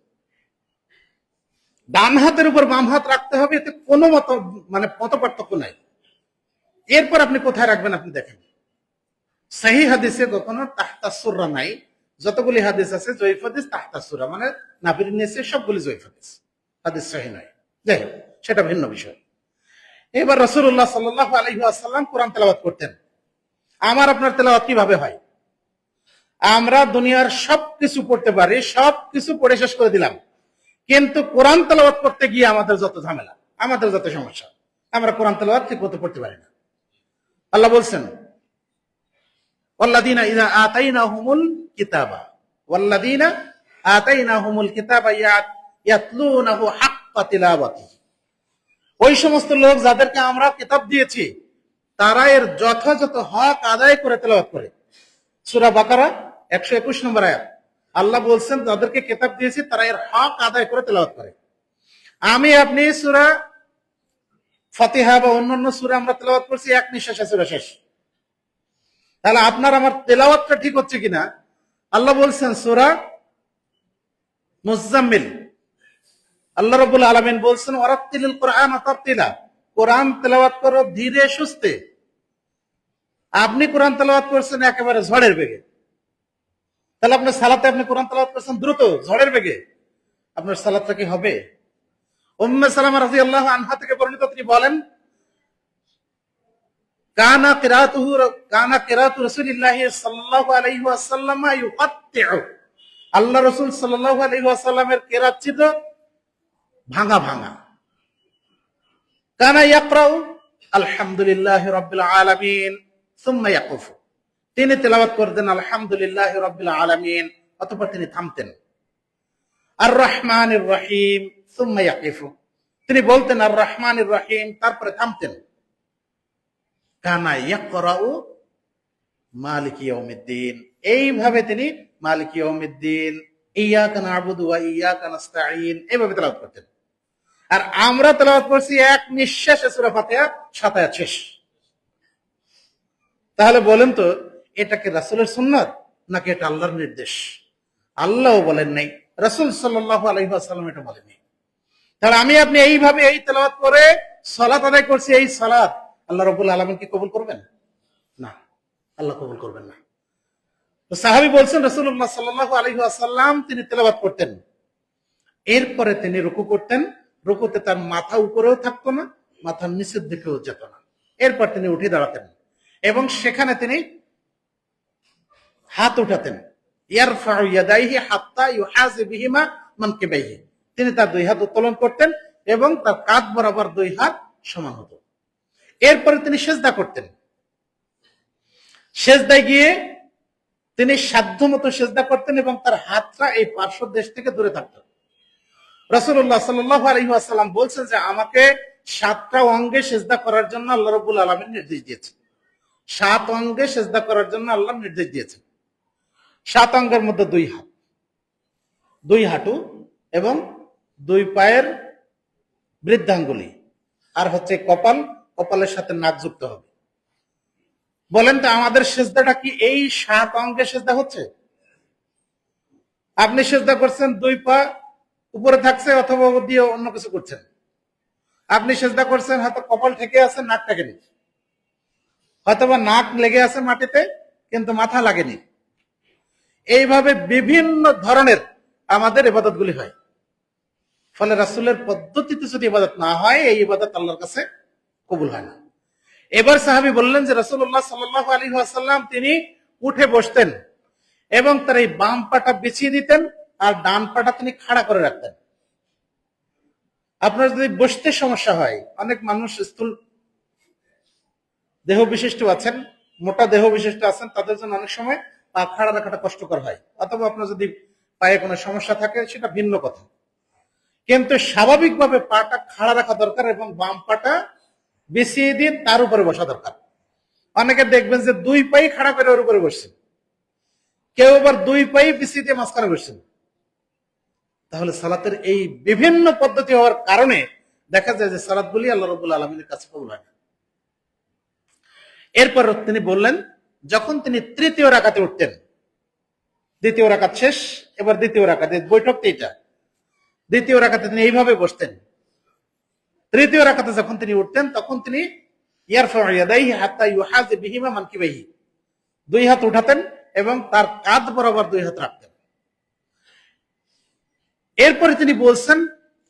ডান হাতের উপর বাম হাত রাখতে হবে, এতে কোনো মত পার্থক্য নাই। এরপর আপনি কোথায় রাখবেন আপনি দেখেন। সহি হাদিসে কখনো তাহতাসুরা নাই। যতগুলি হাদিস আছে জয়ীফ হাদিস, তাহতাসুরা মানে নাভির নিচে, সবগুলি জয়ীফ হাদিস, হাদিস সহি নয়। যাই হোক, সেটা ভিন্ন বিষয়। এবার রাসূলুল্লাহ সাল্লাল্লাহু আলাইহি ওয়াসাল্লাম কোরআন তেলাওয়াত করতেন। আমার আপনার তেলাওয়াত কিভাবে হয়? আমরা দুনিয়ার সবকিছু পড়তে পারি, সবকিছু পড়ে শেষ করে দিলাম, কিন্তু কোরআন তেলাওয়াত করতে গিয়ে আমাদের যত ঝামেলা, আমাদের যত সমস্যা, আমরা কোরআন তেলাওয়াত ঠিক মতো পড়তে পারি না। আল্লাহ বলছেন, ওয়াল্লাযীনা ইযা আতাইনাহুমুল কিতাবা, ওয়াল্লাযীনা আতাইনাহুমুল কিতাবা ইয়াতলুনাহু হাক্কা তিলাওয়াতিহি। ওই সমস্ত লোক যাদেরকে আমরা কিতাব দিয়েছি, তারা এর যথাযথ হক আদায় করে তেলাওয়াত করে। সূরা বাকারা 121 নম্বর আয়াত। আল্লাহ বলছেন, যাদেরকে কিতাব দিয়েছি তারা এর হক আদায় করে তেলাওয়াত করে। আমি আপনি সূরা ফাতিহা বা অন্যান্য সূরা আমরা তেলাওয়াত করছি এক নিঃশ্বাসে সূরা শেষ। তাহলে আপনার আমার তেলাওয়াতটা ঠিক হচ্ছে কিনা? আল্লাহ বলছেন সূরা মুজাম্মিল, আল্লাহ রাব্বুল আলামিন বলছেন, ওয়ারাত্তিলিল কুরআনা তারতিলা, কোরআন তেলাওয়াত করো ধীরে সুস্থে। আপনি কোরআন তেলাওয়াত করছেন একেবারে ঝড়ের বেগে, তাহলে আপনার সালাতে আপনি কোরআন তেলাওয়াত করছেন দ্রুত ঝড়ের বেগে, আপনার সালাতটা কি হবে? উম্মে সালামা রাদিয়াল্লাহু আনহা থেকে বর্ণিত, তিনি বলেন, কানা কিরাতু রাসূলিল্লাহি সাল্লাল্লাহু আলাইহি ওয়াসাল্লাম ইউকাত্তিউ, আল্লাহ রাসূল সাল্লাল্লাহু আলাইহি ওয়াসাল্লামের কিরাত ছিল ভাঙা ভাঙা। কানা ইয়াকরাউ আলহামদুলিল্লাহি রাব্বিল আলামিন সুম্মা ইয়াকুফু, তিনি তেলাওয়াত করতেন আলহামদুলিল্লাহি রাব্বিল আলামিন, অতঃপর তিনি থামতেন। আর রহমানির রহিম সুম্মা ইয়াকিফু, তিনি বলতেন আর রহমানির রহিম, তারপরে থামতেন। কানা ইয়াকরাউ মালিকি ইয়াউমিদ্দিন, এইভাবে তিনি মালিকি ইয়াউমিদ্দিন, ইয়্যাকা না'বুদু ওয়া ইয়্যাকা নাস্তাঈন এইভাবে তেলাওয়াত করতেন। আর আমরা তেলাওয়াত করছি এক নিঃশ্বাসে সূরা ফাতিহা 7 আয়াত শেষ। তাহলে বলেন তো, এটা কি রাসূলের সুন্নাত নাকি এটা আল্লাহর নির্দেশ? আল্লাহও বলেন নাই, রাসূল সাল্লাল্লাহু আলাইহি ওয়াসাল্লাম এটা বলেননি। তাহলে আমি আপনি এইভাবে এই তেলাওয়াত করে সালাত আদায় করছি, এই সালাত আল্লাহ রাব্বুল আলামিন কি কবুল করবেন? না, আল্লাহ কবুল করবেন না। তো সাহাবী বলছেন, রাসূলুল্লাহ সাল্লাল্লাহু আলাইহি ওয়াসাল্লাম তিনি তেলাওয়াত করতেন, এরপরে তিনি রুকু করতেন, রুকুতে তার মাথা উপরেও থাকতো না, মাথার নিচের দিকেও যেত না। এরপর তিনি উঠে দাঁড়াতেন এবং সেখানে তিনি হাত উঠাতেন। ইয়ারফাউ ইয়াদাইহি হাত্তা ইউহাযি বিহিমা মানকিবাইহি, তিনি তার দুই হাত উত্তোলন করতেন এবং তার কাঁধ বরাবর দুই হাত সমান হতো। এরপরে তিনি সিজদা করতেন। সিজদায় গিয়ে তিনি সাধ্যমতো সিজদা করতেন এবং তার হাতটা এই পার্শ্ব দেশ থেকে দূরে থাকত। রাসূলুল্লাহ সাল্লাল্লাহু আলাইহি ওয়াসাল্লাম বলছেন যে আমাকে 7টা অঙ্গে সিজদা করার জন্য আল্লাহ রাব্বুল আলামিন নির্দেশ দিয়েছেন। 7 অঙ্গে সিজদা করার জন্য আল্লাহ নির্দেশ দিয়েছেন। 7 অঙ্গের মধ্যে 2 হাত, 2 হাঁটু এবং 2 পায়ের বৃদ্ধাঙ্গুলি, আর হচ্ছে কপাল, কপালের সাথে নাক যুক্ত হবে। বলেন তো আমাদের সিজদাটা কি এই 7 অঙ্গে সিজদা হচ্ছে? আপনি সিজদা করছেন 2 পা উপরে থাকছে অথবা দিয়ে অন্য কিছু করছেন। আপনি সিজদা করছেন হয়তো কপাল ঠেকে আছে, নাক ঠেকেনি, হয়তোবা নাক লেগে আছে মাটিতে কিন্তু মাথা লাগেনি। এইভাবে বিভিন্ন ধরনের আমাদের ইবাদতগুলি হয়। ফলে রাসূলের পদ্ধতিতে যদি ইবাদত না হয়, এই ইবাদত আল্লাহর কাছে কবুল হয় না। এবার সাহাবী বললেন যে রাসূলুল্লাহ সাল্লাল্লাহু আলাইহি ওয়াসাল্লাম তিনি উঠে বসতেন এবং তার এই বাম পাটা বিছিয়ে দিতেন আর ডান পাটা তিনি খাড়া করে রাখতেন। আপনার যদি বসতে সমস্যা হয়, অনেক মানুষ স্থূল দেহ বিশিষ্ট আছেন, মোটা দেহ বিশিষ্ট আছেন, তাদের জন্য অনেক সময় পা খাড়া রাখাটা কষ্টকর হয়, অথবা আপনার যদি পায়ে কোনো সমস্যা থাকে সেটা ভিন্ন কথা, কিন্তু স্বাভাবিকভাবে পাটা খাড়া রাখা দরকার এবং বাম পাটা বিছিয়ে দিয়ে তার উপরে বসা দরকার। অনেকে দেখবেন যে দুই পাই খাড়া করে ওর উপরে বসছেন, কেউ আবার দুই পাই বিছিয়ে দিয়ে মাঝখানে বসছেন। তাহলে সালাতের এই বিভিন্ন পদ্ধতি হওয়ার কারণে দেখা যায় যে সালাতগুলি আল্লাহ রাব্বুল আলামিনের কাছে কবুল হয় না। এরপর তিনি বললেন, যখন তিনি তৃতীয় রাকাতে উঠতেন, দ্বিতীয় রাকাত শেষ, এবার দ্বিতীয় রাকাতে, বৈঠকটা এটা, দ্বিতীয় রাকাতে তিনি এইভাবে বসতেন। তৃতীয় রাকাতে যখন তিনি উঠতেন তখন তিনি ইয়ারফাউ ইয়াদাইহি হাত্তা ইউহাযি বিহিমা মানকিবাইহি, দুই হাত উঠাতেন এবং তার কাঁধ বরাবর দুই হাত রাখতেন। এরপরে তিনি বলছেন,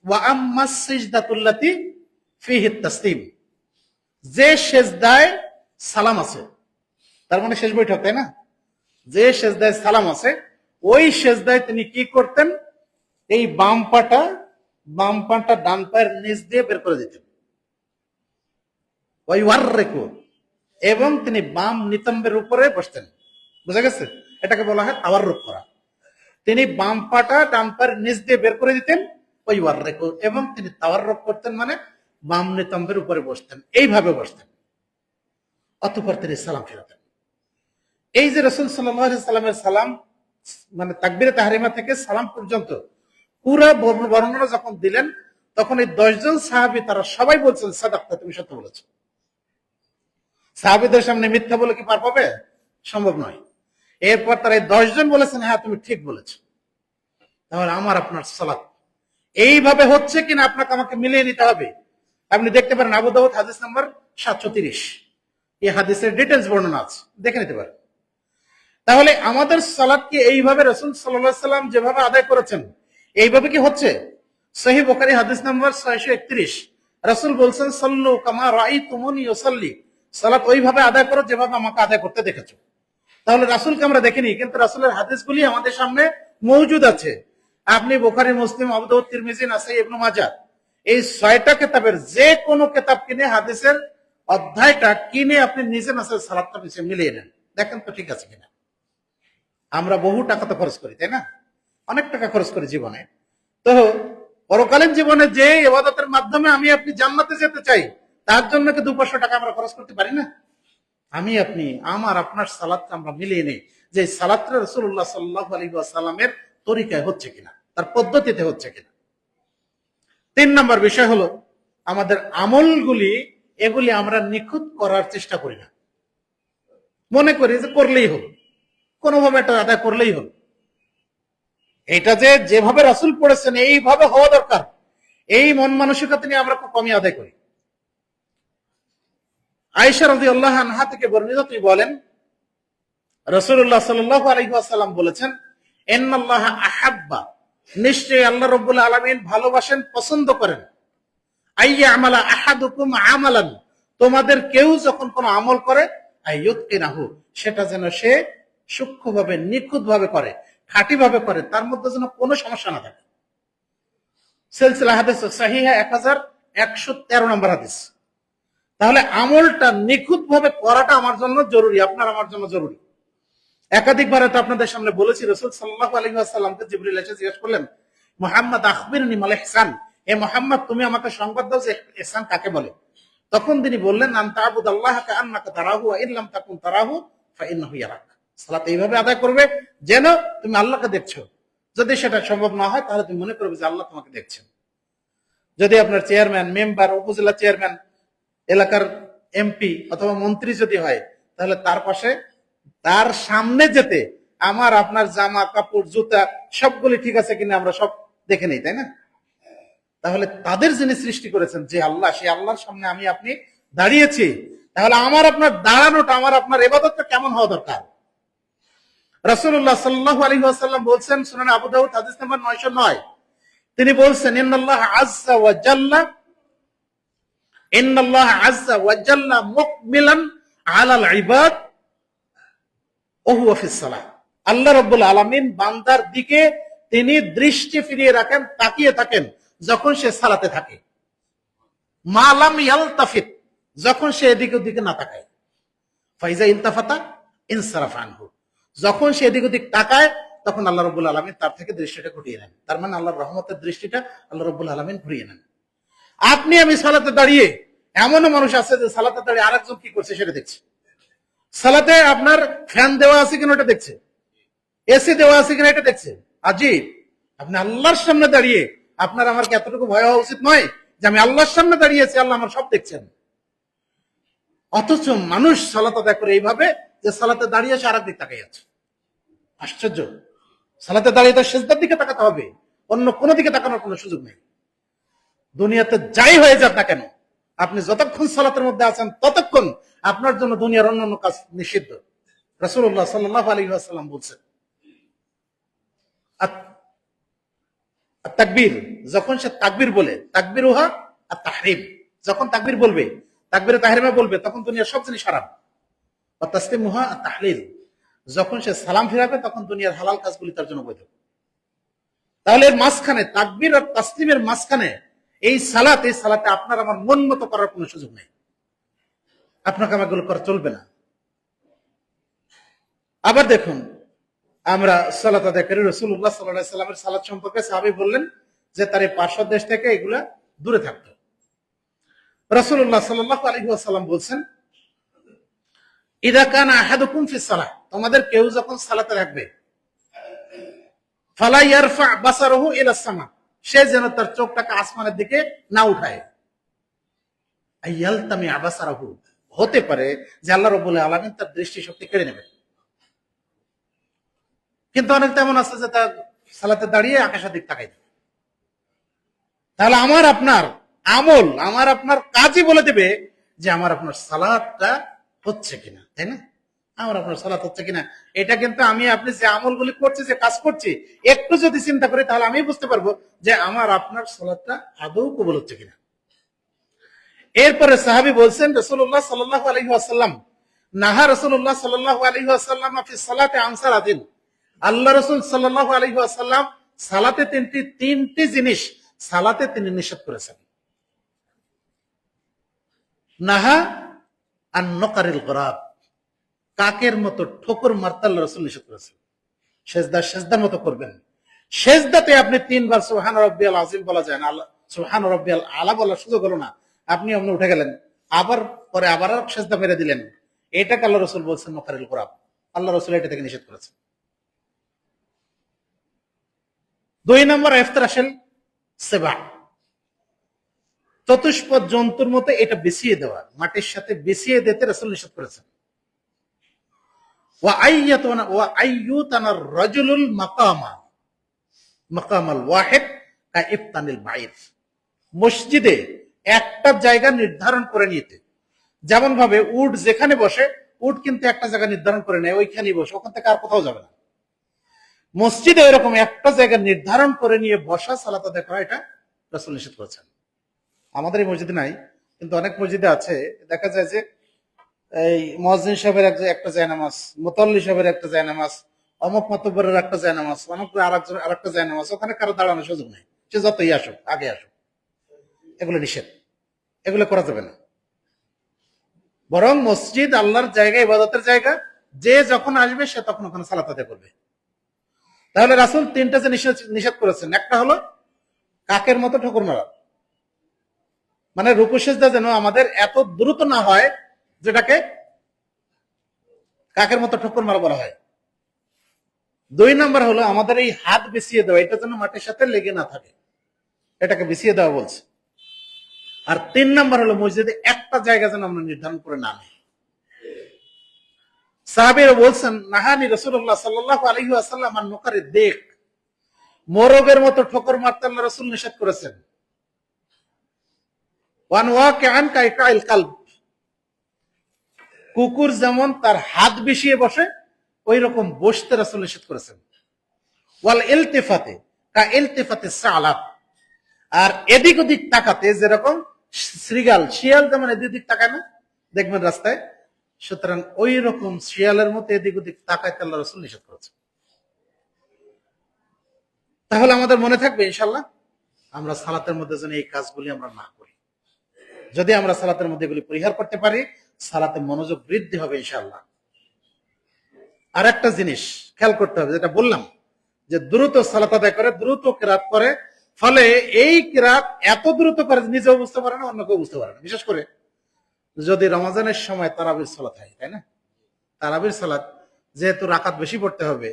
ওয়া আম্মাস সিজদাতুল্লাতি ফিহি তাসলিম, যে সেজদায় সালাম আছে, তার মানে শেষ বৈঠক, তাই না? যে সেজদায় সালাম আছে ওই সেজদায় তিনি কি করতেন, এই বাম পাটা ডান পায়ের নিচ দিয়ে বের করে দিতেন, ওই ওয়াররেকু, এবং তিনি বাম নিতম্বের উপরে বসতেন। বুঝা গেছে? এটাকে বলা হয় তাওয়াররুক করা। তিনি বাম পাটা ডান পায়ের নিচ দিয়ে বের করে দিতেন, ওই ওয়াররেকু, এবং তিনি তাওয়াররুক করতেন, মানে বাম নিতম্বের উপরে বসতেন, এইভাবে বসতেন। অতঃপর তিনি সালাম ফেরাতেন। এই যে রাসূল সাল্লাল্লাহু আলাইহি সাল্লামের সালাম, মানে তাকবীরে তাহরিমা থেকে সালাম পর্যন্ত পুরো বর্ণনা যখন দিলেন, তখন এই 10 জন সাহাবী তারা সবাই বলছেন, সাদাক্তা, তুমি সত্য বলেছো। সাহাবীদের সামনে মিথ্যা বলে কি পার পাবে? সম্ভব নয়। এরপর তারা এই 10 জন বলেছেন, হ্যাঁ তুমি ঠিক বলেছো। তাহলে আমার আপনার সালাত এইভাবে হচ্ছে কিনা আপনাকে আমাকে মিলিয়ে নিতে হবে। আপনি দেখতে পারেন আবু দাউদ হাদিস নাম্বার 730, এই হাদিসের ডিটেইলস বর্ণনা আছে, দেখে নিতে পারেন। তাহলে আমাদের সালাত কি এইভাবে রাসূল সাল্লাল্লাহু আলাইহি সাল্লাম যেভাবে আদায় করেছেন এইভাবে কি হচ্ছে? সহিহ বুখারী হাদিস নাম্বার 631, রাসূল বলছেন, সাল্লু কামা রাআইতুমুনি ইউসাল্লি, সালাত ওইভাবে আদায় করো যেভাবে আমাকে আদায় করতে দেখেছো। তাহলে রাসূলকে আমরা দেখিনি, কিন্তু রাসূলের হাদিসগুলি আমাদের সামনে মওজুদ আছে। আপনি বুখারী, মুসলিম, আবু দাউদ, তিরমিজি, নাসাই, ইবনে মাজাহ, এই 6টা কিতাবের যে কোনো কিতাব কিনে হাদিসের অধ্যায়টা কিনে আপনি নিজে নাসাই সালাতটা পিছিয়ে মিলিয়ে নেন, দেখেন তো ঠিক আছে কিনা। আমরা বহু টাকা তো খরচ করি, তাই না? অনেক টাকা খরচ করি জীবনে। তো পরকালীন জীবনে যে ইবাদতের মাধ্যমে আমি আপনি জান্নাতে যেতে চাই, তার জন্য কি 200-500 টাকা আমরা খরচ করতে পারি না? আমি আপনি আমার আপনার সালাতটা আমরা মিলিয়ে নেই যে সালাতটা রাসূলুল্লাহ সাল্লাল্লাহু আলাইহি ওয়াসাল্লামের তরিকায় হচ্ছে কিনা, তার পদ্ধতিতে হচ্ছে কিনা। 3 নম্বর বিষয় হলো আমাদের আমলগুলি, এগুলি আমরা নিখুঁত করার চেষ্টা করি না। মনে করি যে করলেই হলো, কোনোভাবে এটা আদায় করলেই হলো। এটা যে যেভাবে রাসূল পড়েছেন এইভাবে হওয়া দরকার, এই মন মানসিকতা নিয়ে আমরা খুব কমই আদায় করি। আয়েশা রাদিয়াল্লাহু আনহা থেকে বর্ণিত, তিনি বলেন, রাসূলুল্লাহ সাল্লাল্লাহু আলাইহি ওয়াসাল্লাম বলেছেন, ইন্নাল্লাহা আহাব্বা, নিশ্চয়ই আল্লাহ রাব্বুল আলামিন ভালোবাসেন, পছন্দ করেন, আইয়া আমালা আহাদুকুম আমালান, তোমাদের কেউ যখন কোনো আমল করে, আইয়ুতকিনাহু, সেটা যেন সে সূক্ষ্মভাবে নিখুঁতভাবে করে, খাঁটিভাবে করে, তার মধ্যে যেন কোনো সমস্যা না থাকে। সিলসিলা হাদিস সহিহা 1113 নম্বর হাদিস। তাহলে আমলটা নিখুঁতভাবে করাটা আমার জন্য জরুরি, আপনার আমার জন্য জরুরি। একাধিকবার তো আপনাদের সামনে বলেছি, রাসূল সাল্লাল্লাহু আলাইহি ওয়াসাল্লামকে জিবরিল এসে জিজ্ঞেস করলেন, মুহাম্মদ আখবিরনি মাল ইহসান, এ মুহাম্মদ তুমি আমাকে সংবাদ দাও যে ইহসান কাকে বলে। তখন তিনি বললেন, আনতা আবুদাল্লাহা কাআন্নাকা তারাহু ওয়া ইল্লাম তাকুন তারাহু ফাইন্নাহু ইয়ারাক, সালাত এইভাবে আদায় করবে যেন তুমি আল্লাহকে দেখছো। যদি সেটা সম্ভব না হয় তাহলে তুমি মনে করবে যে আল্লাহ তোমাকে দেখছেন। যদি আপনার চেয়ারম্যান, মেম্বার, উপজেলা চেয়ারম্যান, এলাকার এমপি অথবা মন্ত্রী যদি হয়, তাহলে তার পাশে, তার সামনে যেতে আমার আপনার জামা কাপড় জুতা সবগুলি ঠিক আছে কিনা আমরা সব দেখে নেই, তাই না? তাহলে তাদের যিনি সৃষ্টি করেছেন যে আল্লাহ, সেই আল্লাহর সামনে আমি আপনি দাঁড়িয়েছি, তাহলে আমার আপনার দাঁড়ানোটা, আমার আপনার ইবাদতটা কেমন হওয়া দরকার। রাসূলুল্লাহ সাল্লাল্লাহু আলাইহি ওয়াসাল্লাম বলছেন, সুনান আবু দাউদ হাদিস নাম্বার 909, তিনি বলছেন ইন্নাল্লাহ আযযা ওয়া জাল্লা ইন্নাল্লাহ আযযা ওয়া জাল্লা মুকমিলান আলাল ইবাদ ওয়া হুয়া ফিস সালাহ। আল্লাহ রাব্বুল আলামিন বান্দার দিকে তিনি দৃষ্টি ফিরিয়ে রাখেন, তাকিয়ে থাকেন যখন সে সালাতে থাকে। মা লাম ইয়ালতাফিত, যখন সে এদিক ওদিকে না তাকায়। ফাইজা ইনতাফাতা ইনসারাফা আনহু, যখন সে এদিক ওদিক তাকায় তখন আল্লাহ রাব্বুল আলামিন তার থেকে দৃষ্টিটা ঘুরিয়ে নেন। তার মানে আল্লাহর রহমতের দৃষ্টিটা আল্লাহ রাব্বুল আলামিন ঘুরিয়ে নেন। আপনি আমি সালাতে দাঁড়িয়ে, এমনও মানুষ আছে যে সালাতে দাঁড়িয়ে আরেকজন কি করছে সেটা দেখছে। সালাতে আপনার ফ্যান দেওয়া আছে কিনা এটা দেখছে, এসি দেওয়া আছে কিনা এটা দেখছে। আজিব, আপনি আল্লাহর সামনে দাঁড়িয়ে আপনার আমার কি এতটুকু ভয় হওয়া উচিত নয় যে আমি আল্লাহর সামনে দাঁড়িয়েছি, আল্লাহ আমার সব দেখছেন? অথচ মানুষ সালাত আদায় করে এইভাবে যে সালাতে দাঁড়িয়ে সে আরেক দিক তাকাই আছে। আশ্চর্য! সালাতে দাঁড়িয়ে তার সেজদার দিকে তাকাতে হবে, অন্য কোনো দিকে তাকানোর কোনো সুযোগ নেই। দুনিয়াতে যাই হয়ে যাক না কেন, আপনি যতক্ষণ সালাতের মধ্যে আছেন ততক্ষণ আপনার জন্য দুনিয়ার অন্যান্য কাজ নিষিদ্ধ। রাসূলুল্লাহ সাল্লাল্লাহু আলাইহি ওয়াসাল্লাম বলছেন তাকবীর, যখন সে তাকবীর বলে, তাকবীরুহা আর তাহরিম, যখন তাকবীর বলবে, তাকবীরে তাহরিমা বলবে, তখন দুনিয়ার সব জিনিস হারাম। আর তাসলিমুহা আর তাহলিল, যখন সে সালাম ফিরাবে তখন দুনিয়ার হালাল কাজগুলি তার জন্য বৈধ। তাহলে এর মাঝখানে, তাকবীর আর তাসলিমের মাঝখানে এই সালাতে আপনার আমার মন মতো করার কোনো সুযোগ নেই। আপনাকে আমার এগুলো করা চলবে না। আবার দেখুন, আমরা সালাত আদায় করি, রাসূলুল্লাহ সাল্লাল্লাহু আলাইহি ওয়াসাল্লামের সালাত সম্পর্কে সাহাবী বললেন যে তার এই পার্শ্ব দেশ থেকে এগুলা দূরে থাকতো। রাসূলুল্লাহ সাল্লাল্লাহু আলাইহি ওয়াসাল্লাম বলছেন ইযা কানা আহাদুকুম ফিস সালাহ, তোমাদের কেউ যখন সালাতে থাকবে, ফালা ইয়ারফা বাসারহু ইলা সামা, সে যেন তার চোখটাকে আসমানের দিকে না উঠায়। আইয়ালতামি আবাসারহু, হতে পারে যে আল্লাহ রাব্বুল আলামিন তার দৃষ্টিশক্তি কেড়ে নেবেন। কিন্তু অনেক তেমন আছে যে তার সালাতে দাঁড়িয়ে আকাশের দিক তাকাই। তাহলে আমার আপনার আমল, আমার আপনার কাজই বলে দেবে যে আমার আপনার সালাতটা হচ্ছে কিনা, তাই না? আমার আপনার সালাত হচ্ছে কিনা, এটা কিন্তু আমি আপনি যে আমলগুলি করছি, যে কাজ করছি, একটু যদি চিন্তা করি তাহলে আমি বুঝতে পারবো যে আমার আপনার সালাতটা আদৌ কবুল হচ্ছে কিনা। এরপরে সাহাবী বলছেন রাসূলুল্লাহ সাল্লাল্লাহু আলাইহি ওয়াসাল্লাম নাহা রাসূলুল্লাহ সাল্লাল্লাহু আলাইহি ওয়াসাল্লাম ফি সালাতি আন সালাতিন, আল্লাহ রাসূল সাল্লাল্লাহু আলাইহি ওয়াসাল্লাম সালাতে তিনটি জিনিস সালাতে তিনি নিষেধ করেছেন। নাহা আন নকারিল গরাব, কাকের মতো ঠোকর মারতে আল্লাহ রাসূল নিষেধ করেছেন। সেজদার মতো করবেন। সেজদাতে আপনি 3 বার সুবহান রাব্বিয়াল আযীম বলা যায় না, সুবহান রাব্বিয়াল আলা বলার সুযোগ হলো না, আপনি অমনি উঠে গেলেন, আবার পরে আবার সেজদা মেরে দিলেন। এটাকে আল্লাহ রাসূল বলছেন নকারিল গরাব, আল্লাহ রাসূল এটা থেকে নিষেধ করেছেন। 2 নম্বর ইফতিরাশাল সিবা, চতুষ্পদ জন্তুর মতো এটা বিছিয়ে দেওয়া, মাটির সাথে বিছিয়ে দিতে রাসূল নিষেধ করেছেন। ওয়া আইয়ুতানা রাজুলুল মাকামাল ওয়াহিদ কা ইফতানিল বাইর, মসজিদে একটা জায়গা নির্ধারণ করে নিতে, যেমন ভাবে উট যেখানে বসে, উট কিন্তু একটা জায়গা নির্ধারণ করে নেয়, ওইখানেই বসে, ওখান থেকে আর কোথাও যাবে না। মসজিদে এরকম একটা জায়গা নির্ধারণ করে নিয়ে বসা সালাত আদায় করা, এটা রাসূল নিষেধ করেছেন। আমাদের এই মসজিদে নাই, কিন্তু অনেক মসজিদে আছে। দেখা যায় যে এই মুয়াজ্জিন সাহেবের একটা জায়নামাজ, মুতাল্লি সাহেবের একটা জায়নামাজ, অমুক মাতব্বরের একটা জায়নামাজ, অমুক আরেকটা জায়নামাজ, ওখানে কারো দাঁড়ানোর সুযোগ নেই, সে যতই আসুক, আগে আসুক। এগুলো নিষেধ, এগুলো করা যাবে না। বরং মসজিদ আল্লাহর জায়গা, ইবাদতের জায়গা, যে যখন আসবে সে তখন ওখানে সালাত আদায় করবে। তাহলে রাসূল 3টা যে নিষেধ করেছেন, একটা হলো কাকের মতো ঠোকর মারা, মানে রুকু সিজদা যেন আমাদের এত দ্রুত না হয় যেটাকে কাকের মতো ঠোকর মারা বলা হয়। 2 নম্বর হলো আমাদের এই হাত বিছিয়ে দেওয়া, এটা যেন মাটির সাথে লেগে না থাকে, এটাকে বিছিয়ে দেওয়া বলছে। আর 3 নম্বর হলো মসজিদে একটা জায়গা যেন আমরা নির্ধারণ করে না নিই। সাহাবীরা বলছেন নাহানি রাসূলুল্লাহ সাল্লাল্লাহু আলাইহি ওয়াসাল্লাম আন নুকারিদ দিক, মোরগের মতো ঠোকর মারতে আল্লাহ রাসূল নিষেধ করেছেন। ওয়ান ওয়াকিআন কাইকাইল কালব, কুকুর যেমন তার হাত বিছিয়ে বসে ওই রকম বসতে রাসূল নিষেধ করেছেন। ওয়াল ইলতিফাতে কা ইলতিফাতিস সালাত, আর এদিক ওদিক তাকাতে যেরকম শ্রীগাল শিয়াল যেমন এদিক ওদিক তাকায় না দেখবেন রাস্তায়, সুতরাং ওই রকম শিয়ালের মতো এদিক ওদিক তাকাইতে আল্লাহ রাসূল নিষেধ করেছেন। তাহলে আমাদের মনে থাকবে ইনশাআল্লাহ আমরা সালাতের মধ্যে যেন এই কাজগুলি আমরা না করি। যদি আমরা সালাতের মধ্যে এগুলি পরিহার করতে পারি, সালাতে মনোযোগ বৃদ্ধি হবে ইনশাআল্লাহ। আর একটা জিনিস খেয়াল করতে হবে, যেটা বললাম যে দ্রুত সালাত আদায় করে, দ্রুত কিরাত করে, ফলে এই কিরাত এত দ্রুত করে নিজেও বুঝতে পারে না, অন্য কেউ বুঝতে পারে না। বিশেষ করে যদি রমজানের সময় তারাবির সালাত হয়, তাই না? তারাবির সালাত যেহেতু রাকাত বেশি পড়তে হবে,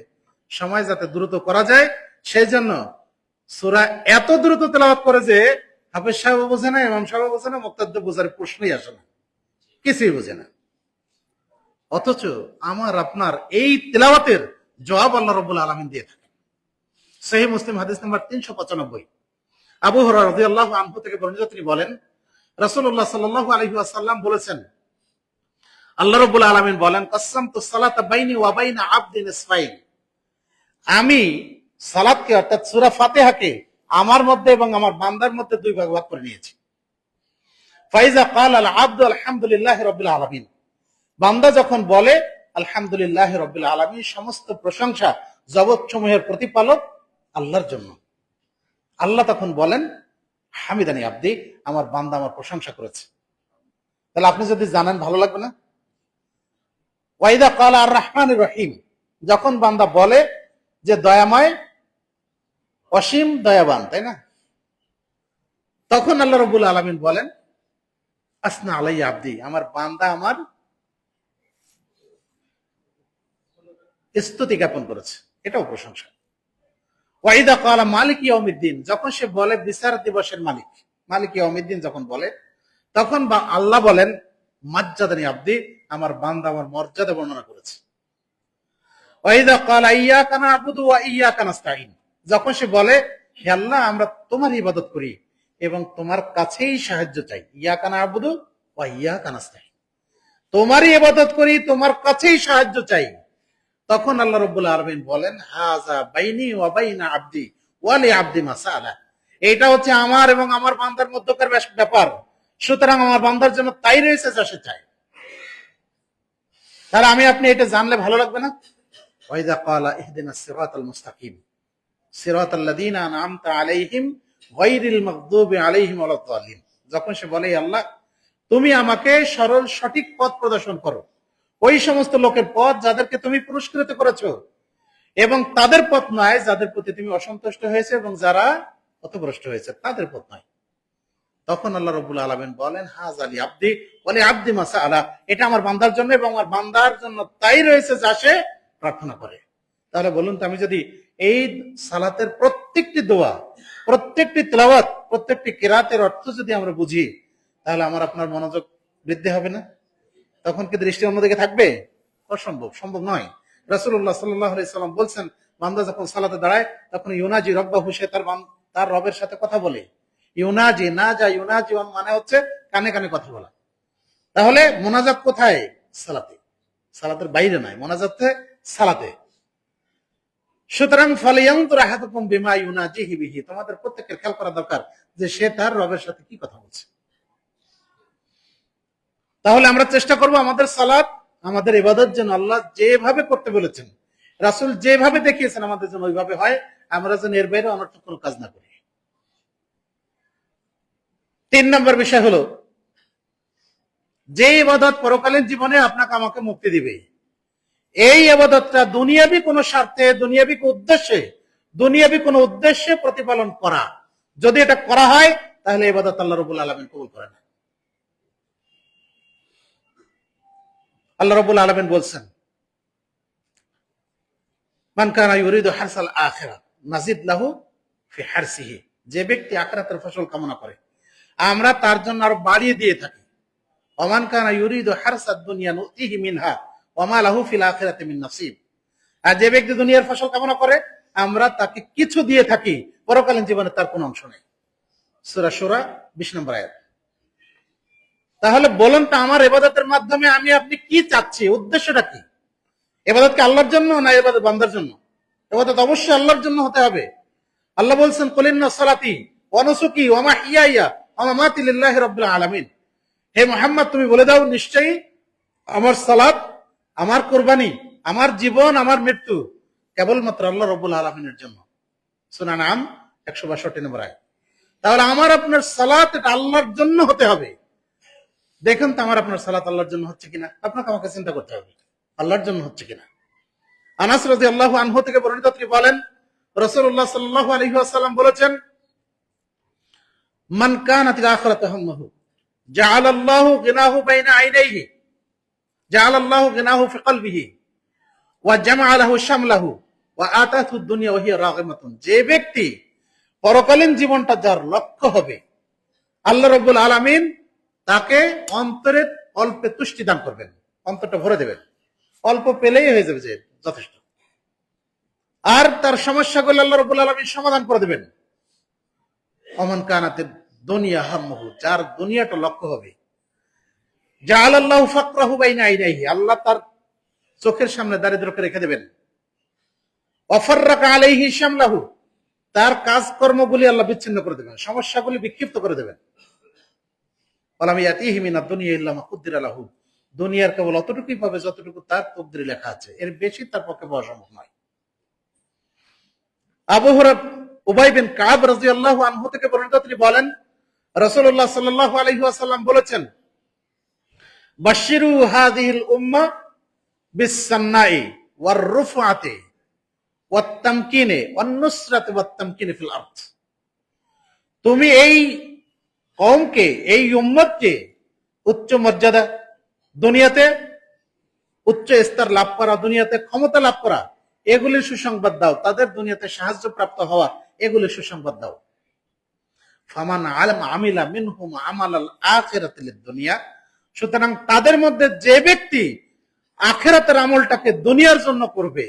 সময় যাতে দ্রুত করা যায়, সেই জন্য সূরা এত দ্রুত তেলাওয়াত করে যে হাফেজ সাহেব বোঝে না, ইমাম সাহেব বোঝে না, মুক্তাদির বোঝার প্রশ্নই আসে না, কিছুই বোঝে না। অথচ আমার আপনার এই তেলাওয়াতের জবাব আল্লাহ রাব্বুল আলামিন দিয়ে থাকেন। সহিহ মুসলিম হাদিস নাম্বার 395, আবু হুরায়রা রাদিয়াল্লাহু আনহু থেকে বর্ণিত, তিনি বলেন রাসূলুল্লাহ সাল্লাল্লাহু আলাইহি ওয়াসাল্লাম বলেছেন, আল্লাহ রাব্বুল আলামিন বলেন, কাসসামতু সালাতা বাইনি ওয়া বাইনা আবদি নিসফাইন, আমি সালাতকে অর্থাৎ সূরা ফাতিহাকে আমার মধ্যে এবং আমার বান্দার মধ্যে দুই ভাগ ভাগ করে নিয়েছি। ফাইজা ক্বাল আল আবদু আলহামদুলিল্লাহি রাব্বিল আলামিন, বান্দা যখন বলে আলহামদুলিল্লাহি রাব্বিল আলামিন, সমস্ত প্রশংসা জগৎসমূহের প্রতিপালক আল্লাহর জন্য, আল্লাহ তখন বলেন হামিদানি আব্দি, আমার বান্দা আমার প্রশংসা করেছে। তাহলে আপনি যদি জানেন ভালো লাগবে না? ওয়াইদা ক্বাল আর রহমানির রহিম, যখন বান্দা বলে যে দয়াময় অসীম দয়াবান, তাই না? তখন আল্লাহ রাব্বুল আলামিন বলেন আসনা আলাইয়া আব্দি, আমার বান্দা আমার স্তুতি জ্ঞাপন করেছে, এটাও প্রশংসা। ওয়াইদা ক্বালা মালিক ইয়াউমিদ্দিন, যখন সে বলে বিচার দিবসের মালিক, মালিক ইয়াউমিদ্দিন যখন বলে, তখন আল্লাহ বলেন মাজ্জাদানি আব্দি, আমার বান্দা আমার মর্যাদা বর্ণনা করেছে। ওয়াইদা ক্বালা ইয়্যাকা না'বুদু ওয়া ইয়্যাকা নাস্তাঈন, যখন সে বলে হে আল্লাহ আমরা তোমার ইবাদত করি এবং তোমার কাছেই সাহায্য চাই, ইয়্যাকা না'বুদু ওয়া ইয়্যাকা নাস্তাঈন, তোমারই ইবাদত করি, তোমার কাছেই সাহায্য চাই, তখন আল্লাহ রাব্বুল আলামিন বলেন হাযা বাইনি ওয়া বাইনা আবদি ওয়া লি আবদি মা সাআলা, এটা হচ্ছে আমার এবং আমার বান্দার মধ্যকার ব্যাপার, সুতরাং আমার বান্দার জন্য তাই রয়েছে যা সে চায়। তাহলে আমি আপনি এটা জানলে ভালো লাগবে না? ওয়াইদা ক্বালা ইহদিনাস সিরাতাল মুস্তাকিম সিরাতাল লাযিনা আন'আমতা আলাইহিম গায়রিল মাগদুবি আলাইহিম ওয়ালাদ দাল্লিন, যখন সে বলে আল্লাহ তুমি আমাকে সরল সঠিক পথ প্রদর্শন করো, ওই সমস্ত লোকের পথ যাদেরকে তুমি পুরস্কৃত করেছো, এবং তাদের পথ নয় যাদের প্রতি তুমি অসন্তুষ্ট হয়েছে এবং যারা পথভ্রষ্ট হয়েছে, তাদের পথ নয়। তখন আল্লাহ রাব্বুল আলামিন বলেন হাযা লি আবদি ওয়া লি আবদি মা সাআলা, এটা আমার বান্দার জন্য এবং আমার বান্দার জন্য তাই রয়েছে যা সে প্রার্থনা করে। তাহলে বলুন তো, আমি যদি এই সালাতের প্রত্যেকটি দোয়া, প্রত্যেকটি তেলাওয়াত, প্রত্যেকটি কিরাতের অর্থ যদি আমরা বুঝি, তাহলে আমার আপনার মনোযোগ বৃদ্ধি হবে না? তখন কি দৃষ্টি অন্যদিকে থাকবে? অসম্ভব, সম্ভব নয়। রাসূলুল্লাহ সাল্লাল্লাহু আলাইহি সাল্লাম বলছেন, বান্দা যখন সালাতে দাঁড়ায় তখন ইউনাজি রাব্বাহু, সে তার রবের সাথে কথা বলে। ইউনাজি না যা ইউনাজি মানে হচ্ছে কানে কানে কথা বলা। তাহলে মোনাজাত কোথায়? সালাতে, সালাতের বাইরে নয়, মোনাজাত সালাতে। সুতরাং ফালিয়ানজুর আহাদুকুম বিমা ইউনাজিহি বিহি, তোমাদের প্রত্যেকের খেয়াল করা দরকার যে সে তার রবের সাথে কি কথা বলছে। তাহলে আমরা চেষ্টা করব আমাদের সালাত, আমাদের ইবাদত যেন আল্লাহ যেভাবে করতে বলেছেন, রাসূল যেভাবে দেখিয়েছেন আমাদের জন্য ওইভাবে হয়, আমরা যেন এর বাইরে অনর্থক কোনো কাজ না করি। 3 নম্বর বিষয় হলো, যে ইবাদত পরকালীন জীবনে আপনাকে আমাকে মুক্তি দিবে, এই ইবাদতটা দুনিয়াবি কোনো স্বার্থে, দুনিয়াবি কোনো উদ্দেশ্যে প্রতিপালন করা, যদি এটা করা হয় তাহলে ইবাদত আল্লাহ রাব্বুল আলামিন কবুল করেন না। আল্লাহ রাব্বুল আলামিন বলছেন মান কানা ইউরিদু হারসাল আখিরাহ নাজিদ লাহু ফি হারসিহি, যে ব্যক্তি আখিরাতের ফসল কামনা করে আমরা তার জন্য আরো বাড়িয়ে দিয়ে থাকি। ওমান কানা ইউরিদু হারসাদ দুনিয়া নুতিহি মিনহা ওয়া মা লাহু ফিল আখিরাতি মিন নসিব, আর যে ব্যক্তি দুনিয়ার ফসল কামনা করে আমরা তাকে কিছু দিয়ে থাকি, পরকালীন জীবনে তার কোনো অংশ নেই। সূরা শূরা 20 নম্বর আয়াত। তাহলে বলুন তো, আমার ইবাদতের মাধ্যমে আমি আপনি কি চাচ্ছি, উদ্দেশ্যটা কি? ইবাদত কি আল্লাহর জন্য না ইবাদত বান্দার জন্য? ইবাদত অবশ্যই আল্লাহর জন্য হতে হবে। আল্লাহ বলছেন কুলিন্না সালাতি ওয়া নুসুকি ওয়া মাহইয়ায়া ওয়া মামাতি লিল্লাহি রাব্বিল আলামিন। হে মুহাম্মদ, তুমি বলে দাও, নিশ্চয়ই আমার সালাত, আমার কুরবানি, আমার জীবন, আমার মৃত্যু কেবলমাত্র আল্লাহ রাব্বুল আলামিনের জন্য। সূরা নাম 162 নম্বর আয়াত। তাহলে আমার আপনার সালাত এটা আল্লাহর জন্য হতে হবে। দেখুন তো আমার আপনার সালাত আল্লাহর জন্য হচ্ছে কিনা, আপনাকে আমাকে চিন্তা করতে হবে আল্লাহর জন্য হচ্ছে কিনা। আনাস রাদিয়াল্লাহু আনহু থেকে বর্ণিত, তিনি বলেন রাসূলুল্লাহ সাল্লাল্লাহু আলাইহি ওয়াসাল্লাম বলেছেন, মান কানাতিল আখিরাতু হাম্মাহু জাআলাল্লাহু গিনাহু বাইনা আইনাইহি, জাআলাল্লাহু গিনাহু ফি কলবিহি ওয়া জামাআ লাহু শামলাহু ওয়া আতাতু দুনিয়া ওয়া হিয়া রাগিমাতুন। যে ব্যক্তি পরকালীন জীবনটা যার লক্ষ্য হবে, আল্লাহ রাব্বুল আলামিন তাকে অন্তরে অল্পে তুষ্টি দান করবেন, অন্তরটা ভরে দেবেন, অল্প পেলেই হয়ে যাবে যে যথেষ্ট। আর তার সমস্যাগুলো আল্লাহ রাব্বুল আলামিন সমাধান করে দেবেন। ওমান কানাতিদ দুনিয়া হাম্মুহু, যার দুনিয়াটা লক্ষ্য হবে, জাআলাল্লাহু ফাকরাহু বাইনা আইনাইহি, আল্লাহ তার চোখের সামনে দারিদ্রকে রেখে দেবেন। ওয়া ফাররাকা আলাইহি শামলাহু, তার কাজকর্মগুলি আল্লাহ বিচ্ছিন্ন করে দেবেন, সমস্যাগুলি বিক্ষিপ্ত করে দেবেন। ওয়ালাম ইয়াতিহি মিনাদ দুনিয়া ইল্লা মা কুদ্দিরা লাহু, দুনিয়ার কেবল অতটুকুই পাবে যতটুকু তার তকদিরে লেখা আছে, এর বেশি তার পক্ষে পাওয়া সম্ভব নয়। আবু হুরায়রা উবাই বিন কাব রাদিয়াল্লাহু আনহু থেকে বর্ণিত, তিনি বলেন রাসূলুল্লাহ সাল্লাল্লাহু আলাইহি ওয়াসাল্লাম বলেছেন, বাশশিরু হাযিহিল উম্মাহ বিস-সান্নাই ওয়ার রুফআতি ওয়াত তামকিনি ওয়ান নুসরাতি ওয়াত তামকিনি ফিল আরদ। তুমি এই কওমকে, এই উম্মতকে উচ্চ মর্যাদা, দুনিয়াতে উচ্চ স্তর লাভ করা, দুনিয়াতে ক্ষমতা লাভ করা, এগুলির সুসংবাদ দাও। তাদের দুনিয়াতে সাহায্য প্রাপ্ত হওয়া, এগুলির সুসংবাদ দাও। ফামান আমিলা মিনহুম আমালাল আখিরাতি লিদ-দুনিয়া, সুতরাং তাদের মধ্যে যে ব্যক্তি আখিরাতের আমলটাকে দুনিয়ার জন্য করবে,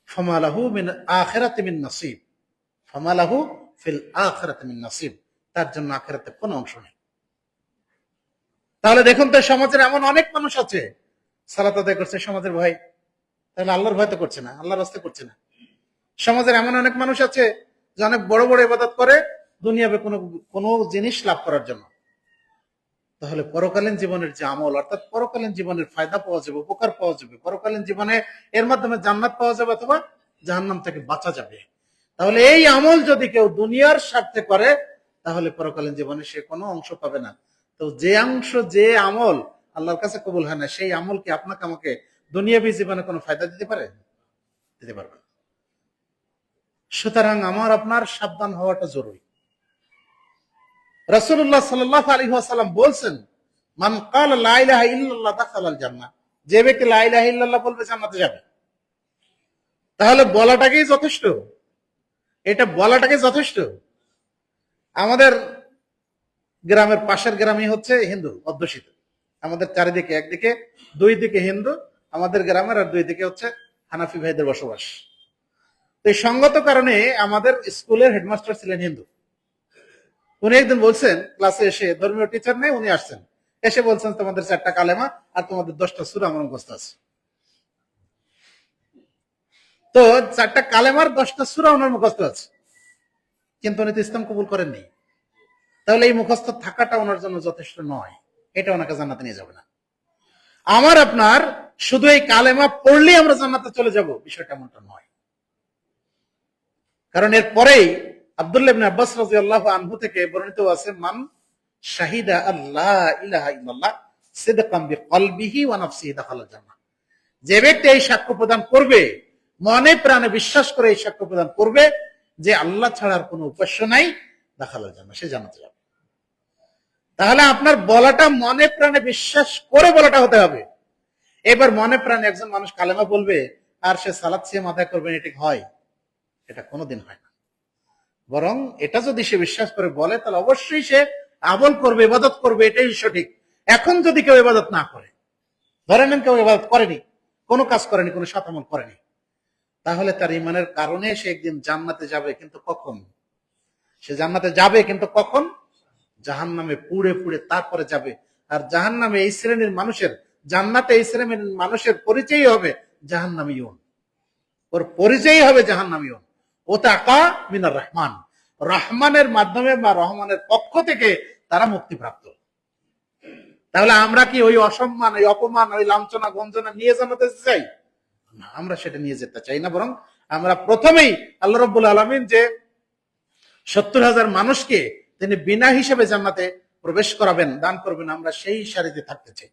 ফামালাহু মিন আখিরাতি মিন নাসিব, ফামালাহু ফিল আখিরাতি মিন নাসিব, তার জন্য আখিরাতে কোনো অংশ নেই। তাহলে দেখুন তো, সমাজের এমন অনেক মানুষ আছে সালাত আদায় করছে সমাজের ভয়, তাহলে আল্লাহর ভয় তো করছে না, আল্লাহর রাস্তায় করছে না। সমাজের এমন অনেক মানুষ আছে যে অনেক বড় বড় ইবাদত করে দুনিয়াবে কোনো জিনিস লাভ করার জন্য। তাহলে পরকালীন জীবনের যে আমল, অর্থাৎ পরকালীন জীবনের ফায়দা পাওয়া যাবে, উপকার পাওয়া যাবে, পরকালীন জীবনে এর মাধ্যমে জান্নাত পাওয়া যাবে অথবা জাহান্নাম থেকে বাঁচা যাবে। তাহলে এই আমল যদি কেউ দুনিয়ার স্বার্থে করে, তাহলে পরকালীন জীবনে সে কোনো অংশ পাবে না। তো যে অংশ, যে আমল আল্লাহর কাছে কবুল হয় না, সেই আমল কি আপনাকে আমাকে দুনিয়াবী জীবনে কোনো ফায়দা দিতে পারে? দিতে পারবে না। সুতরাং আমার আপনার সাবধান হওয়াটা জরুরি। রাসূলুল্লাহ সাল্লাল্লাহু আলাইহি ওয়াসাল্লাম বলছেন, মান ক্বালা লা ইলাহা ইল্লাল্লাহ দাখালাল জান্নাহ, যে ব্যক্তি লা ইলাহা ইল্লাল্লাহ বলবে জান্নাতে যাবে। তাহলে বলাটাকেই যথেষ্ট, এটা বলাটাকে যথেষ্ট। আমাদের গ্রামের পাশের গ্রামই হচ্ছে হিন্দু অধ্যুষিত, আমাদের চারিদিকে, একদিকে দুই দিকে হিন্দু আমাদের গ্রামের, আর দুই দিকে হচ্ছে হানাফি ভাইদের বসবাস। তো এই সঙ্গত কারণে আমাদের স্কুলের হেডমাস্টার ছিলেন হিন্দু। উনি একদিন বলছেন ক্লাসে এসে, ধর্মীয় টিচার নেই, উনি আসছেন, এসে বলছেন তোমাদের 4টা কালেমা আর তোমাদের 10টা সূরা আমার মুখস্থ আছে। তো 4টা কালেমার 10টা সূরা ওনার মুখস্থ আছে, কিন্তু উনি তো ইসলাম কবুল করেননি। তাহলে এই মুখস্থ থাকাটা ওনার জন্য যথেষ্ট নয়, এটা ওনাকে জান্নাতে নিয়ে যাবে না। আমার আপনার শুধু এই কালেমা পড়লেই আমরা জান্নাতে চলে যাব, বিষয়টা এমনটা নয়। কারণ এর পরেই আব্দুল্লাহ ইবনে আব্বাস রাদিয়াল্লাহু আনহু থেকে বর্ণিত আছে, মান শাহিদা আল্লাহ ইলাহা ইল্লাল্লাহ সিদকাম বিকলবিহি ওয়া নাফসিহি দাখালাল জান্নাহ, যে ব্যক্তি এই সাক্ষ্য প্রদান করবে, মনে প্রাণে বিশ্বাস করে এই সাক্ষ্য প্রদান করবে যে আল্লাহ ছাড়া আর কোনো উপাস্য নাই, দাখালাল জান্নাহ, সে জান্নাতে যাবে। তাহলে আপনার বলাটা মনে প্রাণে বিশ্বাস করে বলাটা হতে হবে। এবার মনে প্রাণে একজন মানুষ কালেমা বলবে আর সে সালাত সিয়াম আদায় করবে, এটা হয়? এটা কোনোদিন হয় না। বরং এটা যদি সে বিশ্বাস করে বলে, তাহলে অবশ্যই সে আমল করবে, ইবাদত করবে, এটাই সঠিক। এখন যদি কেউ ইবাদত না করে, ধরেন কেউ ইবাদত করেনি, কোনো কাজ করেনি, কোনো সৎ আমল করেনি, তাহলে তার ঈমানের কারণে সে একদিন জান্নাতে যাবে, কিন্তু কখন? সে জান্নাতে যাবে, কিন্তু কখন? জাহান্নামে পুড়ে পুড়ে তারপরে যাবে। আর জাহান্নামে এই শ্রেণীর মানুষের, জান্নাতে এই শ্রেণীর মানুষের পরিচয় হবে জাহান্নামীয়ুন, ওর পরিচয় হবে জাহান্নামীয়ুন। ও তাকা মিনার রহমান, রহমানের মাধ্যমে বা রহমানের পক্ষ থেকে তারা মুক্তিপ্রাপ্ত। তাহলে আমরা কি ওই অসম্মান, ওই অপমান, ওই লাঞ্ছনা গঞ্জনা নিয়ে জানাতে চাই না, আমরা সেটা নিয়ে যেতে চাই না। বরং আমরা প্রথমেই আল্লাহ রাব্বুল আলামিন যে 70,000 মানুষকে তিনি বিনা হিসেবে জান্নাতে প্রবেশ করাবেন, দান করবেন, আমরা সেই সারিতে থাকতে চাই,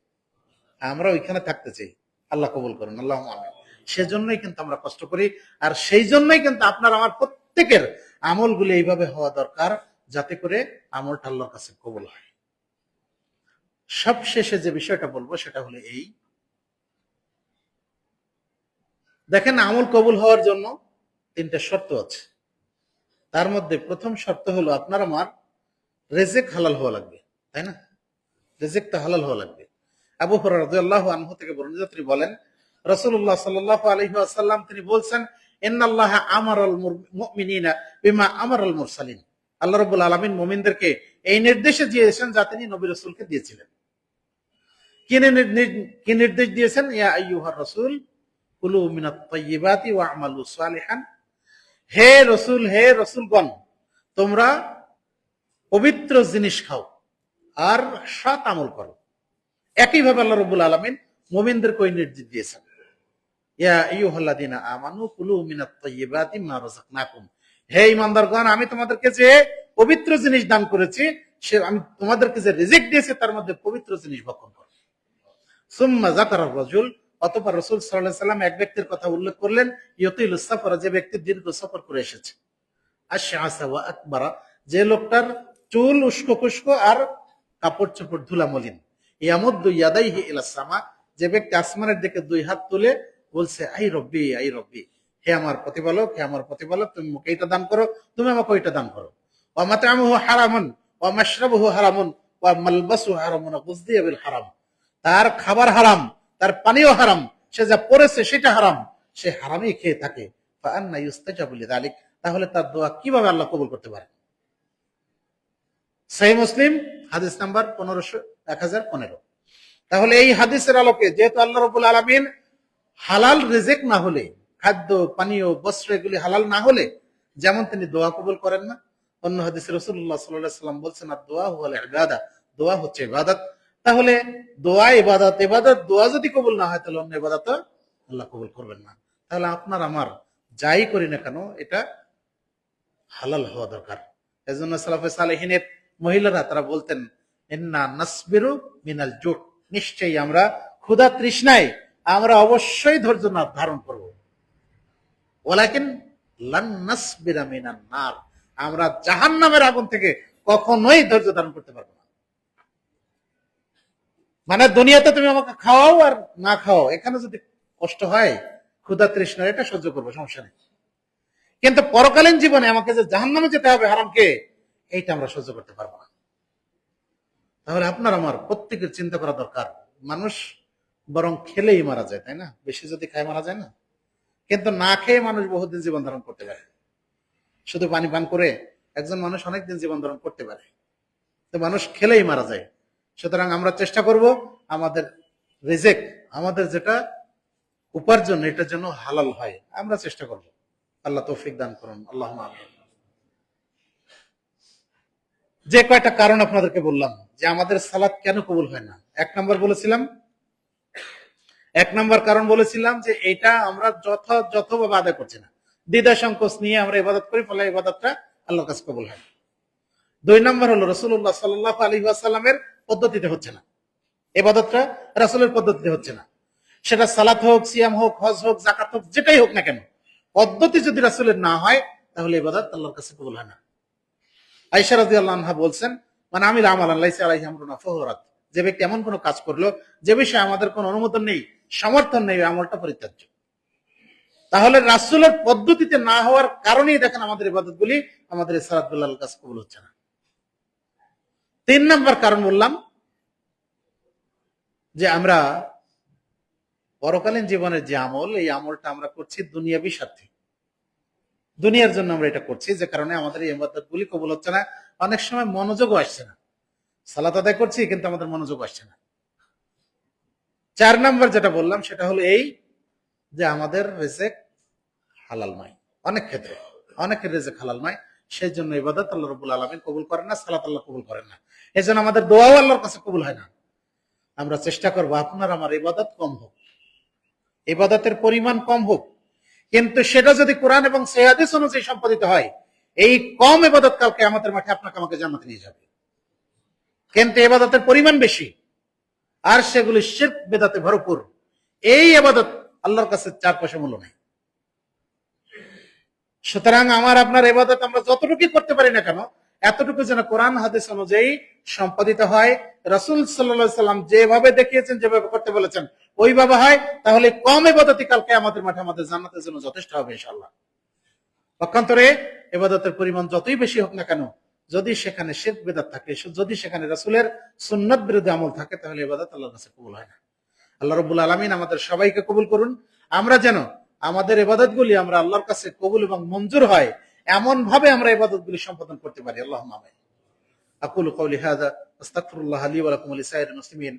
আমরা ওইখানে থাকতে চাই। আল্লাহ কবুল করুন, আল্লাহ আমিন। সেজন্যই কিন্তু আমরা কষ্ট করি, আর সেই জন্যই কিন্তু আপনার আমার প্রত্যেকের আমলগুলি এইভাবে হওয়া দরকার, যাতে করে আমলটা আল্লাহর কাছে কবুল হয়। সবশেষে যে বিষয়টা বলবো সেটা হলো এই, দেখেন আমল কবুল হওয়ার জন্য 3টা শর্ত আছে। তার মধ্যে প্রথম শর্ত হলো আপনার আমার রিজিক হালাল হওয়া লাগবে, তাই না? রিজিকটা হালাল হওয়া লাগবে। আবু হুরায়রা রাদিয়াল্লাহু আনহু থেকে বর্ণিত, তিনি বলেন রাসূলুল্লাহ সাল্লাল্লাহু আলাইহি ওয়াসাল্লাম তিনি বলছেন, ইন্নাল্লাহা আমারাল মুমিনিনা বিমা আমারাল মুরসালিন। আল্লাহ রাব্বুল আলামিন মুমিনদেরকে এই নির্দেশ দিয়েছেন যা তিনি নবী রাসূলকে দিয়েছিলেন। কি নির্দেশ দিয়েছেন? ইয়া আইয়ুহার রাসূল কুলু মিনাত তাইয়্যিবাতি ওয়া আমালু সালিহান। হে রাসূল, হে রাসূলগণ, তোমরা পবিত্র জিনিস খাও আর সৎ আমল করো। একইভাবে আল্লাহ রাব্বুল আলামিন মুমিনদেরকে ওই নির্দেশ দিয়েছেন, ইয়া আইয়ুহাল্লাযীনা আমানু কুলু মিনাত তাইয়্যিবাতি মা রাযাকনাকুম। হে ঈমানদারগণ, আমি তোমাদেরকে যে পবিত্র জিনিস দান করেছি, সে আমি তোমাদেরকে যে রিজিক দিয়েছি তার মধ্যে পবিত্র জিনিস ভক্ষণ করো। সুম্মা যাকারা রাজুল, অতঃপর রাসূল সাল্লাল্লাহু আলাইহি ওয়াসাল্লাম এক ব্যক্তির কথা উল্লেখ করলেন, ইউতিলুস সাফর, যে ব্যক্তি দীর্ঘ সফর করে এসেছে। আশআসা ওয়া আকবারা, যে লোকটার চুল উস্কো খুস্কো আর কাপড় চোপড় ধুলা মলিন। ইয়ামুদ্দু ইয়াদাইহি ইলাস সামা, যে ব্যক্তি আসমানের দিকে 2 হাত তুলে বলছে, আই রব্বি আই রব্বি, হে আমার প্রতিপালক, হে আমার প্রতিপালক, তুমি আমাকে এইটা দান করো, তুমি আমাকে ওইটা দান করো। ওয়া মাতআমুহু হারামুন ওয়া মাশরাবুহু হারামুন ওয়া মালবাসুহু হারামুন ওয়া গুযদিয়া বিল হারাম, তার খাবার হারাম, তার পানীয় হারাম, সে যা পড়েছে সেটা হারাম, সে হারামই খেয়ে থাকে। ফাআন্না ইউস্তাজাবু লিযালিক, তাহলে তার দোয়া কিভাবে আল্লাহ কবুল করতে পারে? সহিহ মুসলিম হাদিস নাম্বার 1015। তাহলে এই হাদিসের আলোকে যেহেতু আল্লাহ রাব্বুল আলামিন হালাল রিজিক না হলে, খাদ্য পানীয় বস্ত্র এগুলি হালাল না হলে যেমন তিনি দোয়া কবুল করেন না, অন্য হাদিসে রাসূলুল্লাহ সাল্লাল্লাহু আলাইহি ওয়াসাল্লাম বলছেন, আর দোয়া হুয়াল ইবাদা, দোয়া হচ্ছে ইবাদত। তাহলে দোয়া ইবাদত, ইবাদত দোয়া যদি কবুল না হয় তাহলে অন্য ইবাদত আল্লাহ কবুল করবেন না। তাহলে আপনার আমার যাই করি না কেন এটা হালাল হওয়া দরকার। এজন্য সালাফে সালেহিনের মহিলারা তারা বলতেন, ইন্না নাসবিরু মিনাল জুট, নিশ্চয়ই আমরা ক্ষুধা তৃষ্ণায় আমরা অবশ্যই ধৈর্য ধারণ করব। ওয়ালাকিন লান নাসবিরা মিনান নার, আমরা জাহান্নামের আগুন থেকে কখনোই ধৈর্য ধারণ করতে পারবো না। মানে দুনিয়াতে তুমি আমাকে খাওয়াও আর না খাওয়াও, এখানে যদি কষ্ট হয় ক্ষুধা তৃষ্ণা এটা সহ্য করবো, সমস্যা নেই। কিন্তু পরকালীন জীবনে আমাকে যে জাহান্নামে যেতে হবে হারামকে, এইটা আমরা সহ্য করতে পারবো না। তাহলে আপনার আমার প্রত্যেকের চিন্তা করা দরকার, মানুষ বরং খেলেই মারা যায়, তাই না? বেশি যদি খায় মারা যায় না, কিন্তু না খেয়ে মানুষ বহুদিন জীবন ধারণ করতে পারে। শুধু পানি পান করে একজন মানুষ অনেকদিন জীবন ধারণ করতে পারে, তো মানুষ খেলেই মারা যায়। সুতরাং আমরা চেষ্টা করব আমাদের রিজিক, আমাদের যেটা উপার্জন, এটার জন্য হালাল হয়, আমরা চেষ্টা করব। আল্লাহ তৌফিক দান করুন, আল্লাহুম্মা আমিন। যে কয়টা কারণ আপনাদেরকে বললাম যে আমাদের সালাত কেন কবুল হয় না, এক নম্বর কারণ বলেছিলাম যে এটা আমরা যথাযথভাবে আদায় করছি না, দ্বিধা সংকোচ নিয়ে আমরা ইবাদত করি, ফলে ইবাদতটা আল্লাহর কাছে কবুল হয়। 2 নম্বর হলো রাসূলুল্লাহ সাল্লাল্লাহু আলাইহি ওয়াসাল্লামের পদ্ধতিতে হচ্ছে না, ইবাদতটা রাসূলের পদ্ধতিতে হচ্ছে না। সেটা সালাত হোক, সিয়াম হোক, হজ হোক, যাকাত হোক, যেটাই হোক না কেন, পদ্ধতি যদি রাসূলের না হয় তাহলে ইবাদত আল্লাহর কাছে কবুল হয় না। আয়েশা রাদিয়াল্লাহু আনহা বলছেন, মানে আমিল আমালান লাইসা আলাইহি আমরুনা ফাহুয়া রাদ, যে ব্যক্তি এমন কোন কাজ করলো যে বিষয়ে আমাদের কোনো অনুমোদন নেই, সমর্থন নেই, আমলটা পরিত্যাজ্য। তাহলে রাসূলের পদ্ধতিতে না হওয়ার কারণেই দেখেন আমাদের ইবাদতগুলি, আমাদের সালাতগুলো আল্লাহর কাছে কবুল হচ্ছে না। 3 নম্বর কারণ বললাম যে আমরা পরকালীন জীবনের যে আমল, এই আমলটা আমরা করছি দুনিয়াবি স্বার্থে, দুনিয়ার জন্য আমরা এটা করছি, যে কারণে আমাদের এই ইবাদতগুলি কবুল হচ্ছে না। অনেক সময় মনোযোগও আসছে না, সালাত আদায় করছি কিন্তু আমাদের মনোযোগ আসছে না। 4 নম্বর যেটা বললাম সেটা হলো এই যে আমাদের রিজিক হালাল নয়, অনেক ক্ষেত্রে অনেকের রিজিক হালাল নয়। সেই জন্য ইবাদত আল্লাহ রাব্বুল আলামিন কবুল করেন না, সালাত আল্লাহ কবুল করেন না। এজন্য আমাদের দোয়াও আল্লাহর কাছে কবুল হয় না। আমরা চেষ্টা করব আপনার আমার ইবাদত কম হোক, ইবাদতের পরিমাণ কম হোক, কিন্তু সেটা যদি কোরআন এবং সহিহ হাদিস অনুযায়ী সম্পাদিত হয়, এই কম ইবাদত কালকে আমাদের মাঠে আপনাকে আমাকে জান্নাতে নিয়ে যাবে। কিন্তু ইবাদতের পরিমাণ বেশি আর সেগুলি শিরক বিদআতে ভরপুর, এই ইবাদত আল্লাহর কাছে 4 পয়সা মূল্য নাই। সুতরাং আমার আপনার ইবাদত আমরা যতটুকু করতে পারি না কেন, এতটুকু যেন কোরআন হাদিস অনুযায়ী সম্পাদিত হয়, রাসূল সাল্লাল্লাহু আলাইহি সাল্লাম যেভাবে দেখিয়েছেন, যেভাবে করতে বলেছেন ওইভাবে হয়, তাহলে কম ইবাদতই কালকে আমাদের মাঠে আমাদের জান্নাতের জন্য যথেষ্ট হবে ইনশাআল্লাহ। পক্ষান্তরে ইবাদতের পরিমাণ যতই বেশি হোক না কেন, যদি সেখানে শিরক বিদআত থাকে, যদি সেখানে রাসূলের সুন্নাত বিরোধী আমল থাকে, তাহলে ইবাদত আল্লাহর কাছে কবুল হয় না। আল্লাহ রাব্বুল আলামিন আমাদের সবাইকে কবুল করুন। আমরা যেন আমাদের ইবাদতগুলি আমরা আল্লাহর কাছে কবুল এবং মঞ্জুর হয় এমন ভাবে আমরা ইবাদতগুলি সম্পাদন করতে পারি। আল্লাহুম্মা আমিন। আকুলু কওলি হাযা আস্তাগফিরুল্লাহ লি ওয়া লাকুম ওয়া লিসাইরিল মুসলিমিন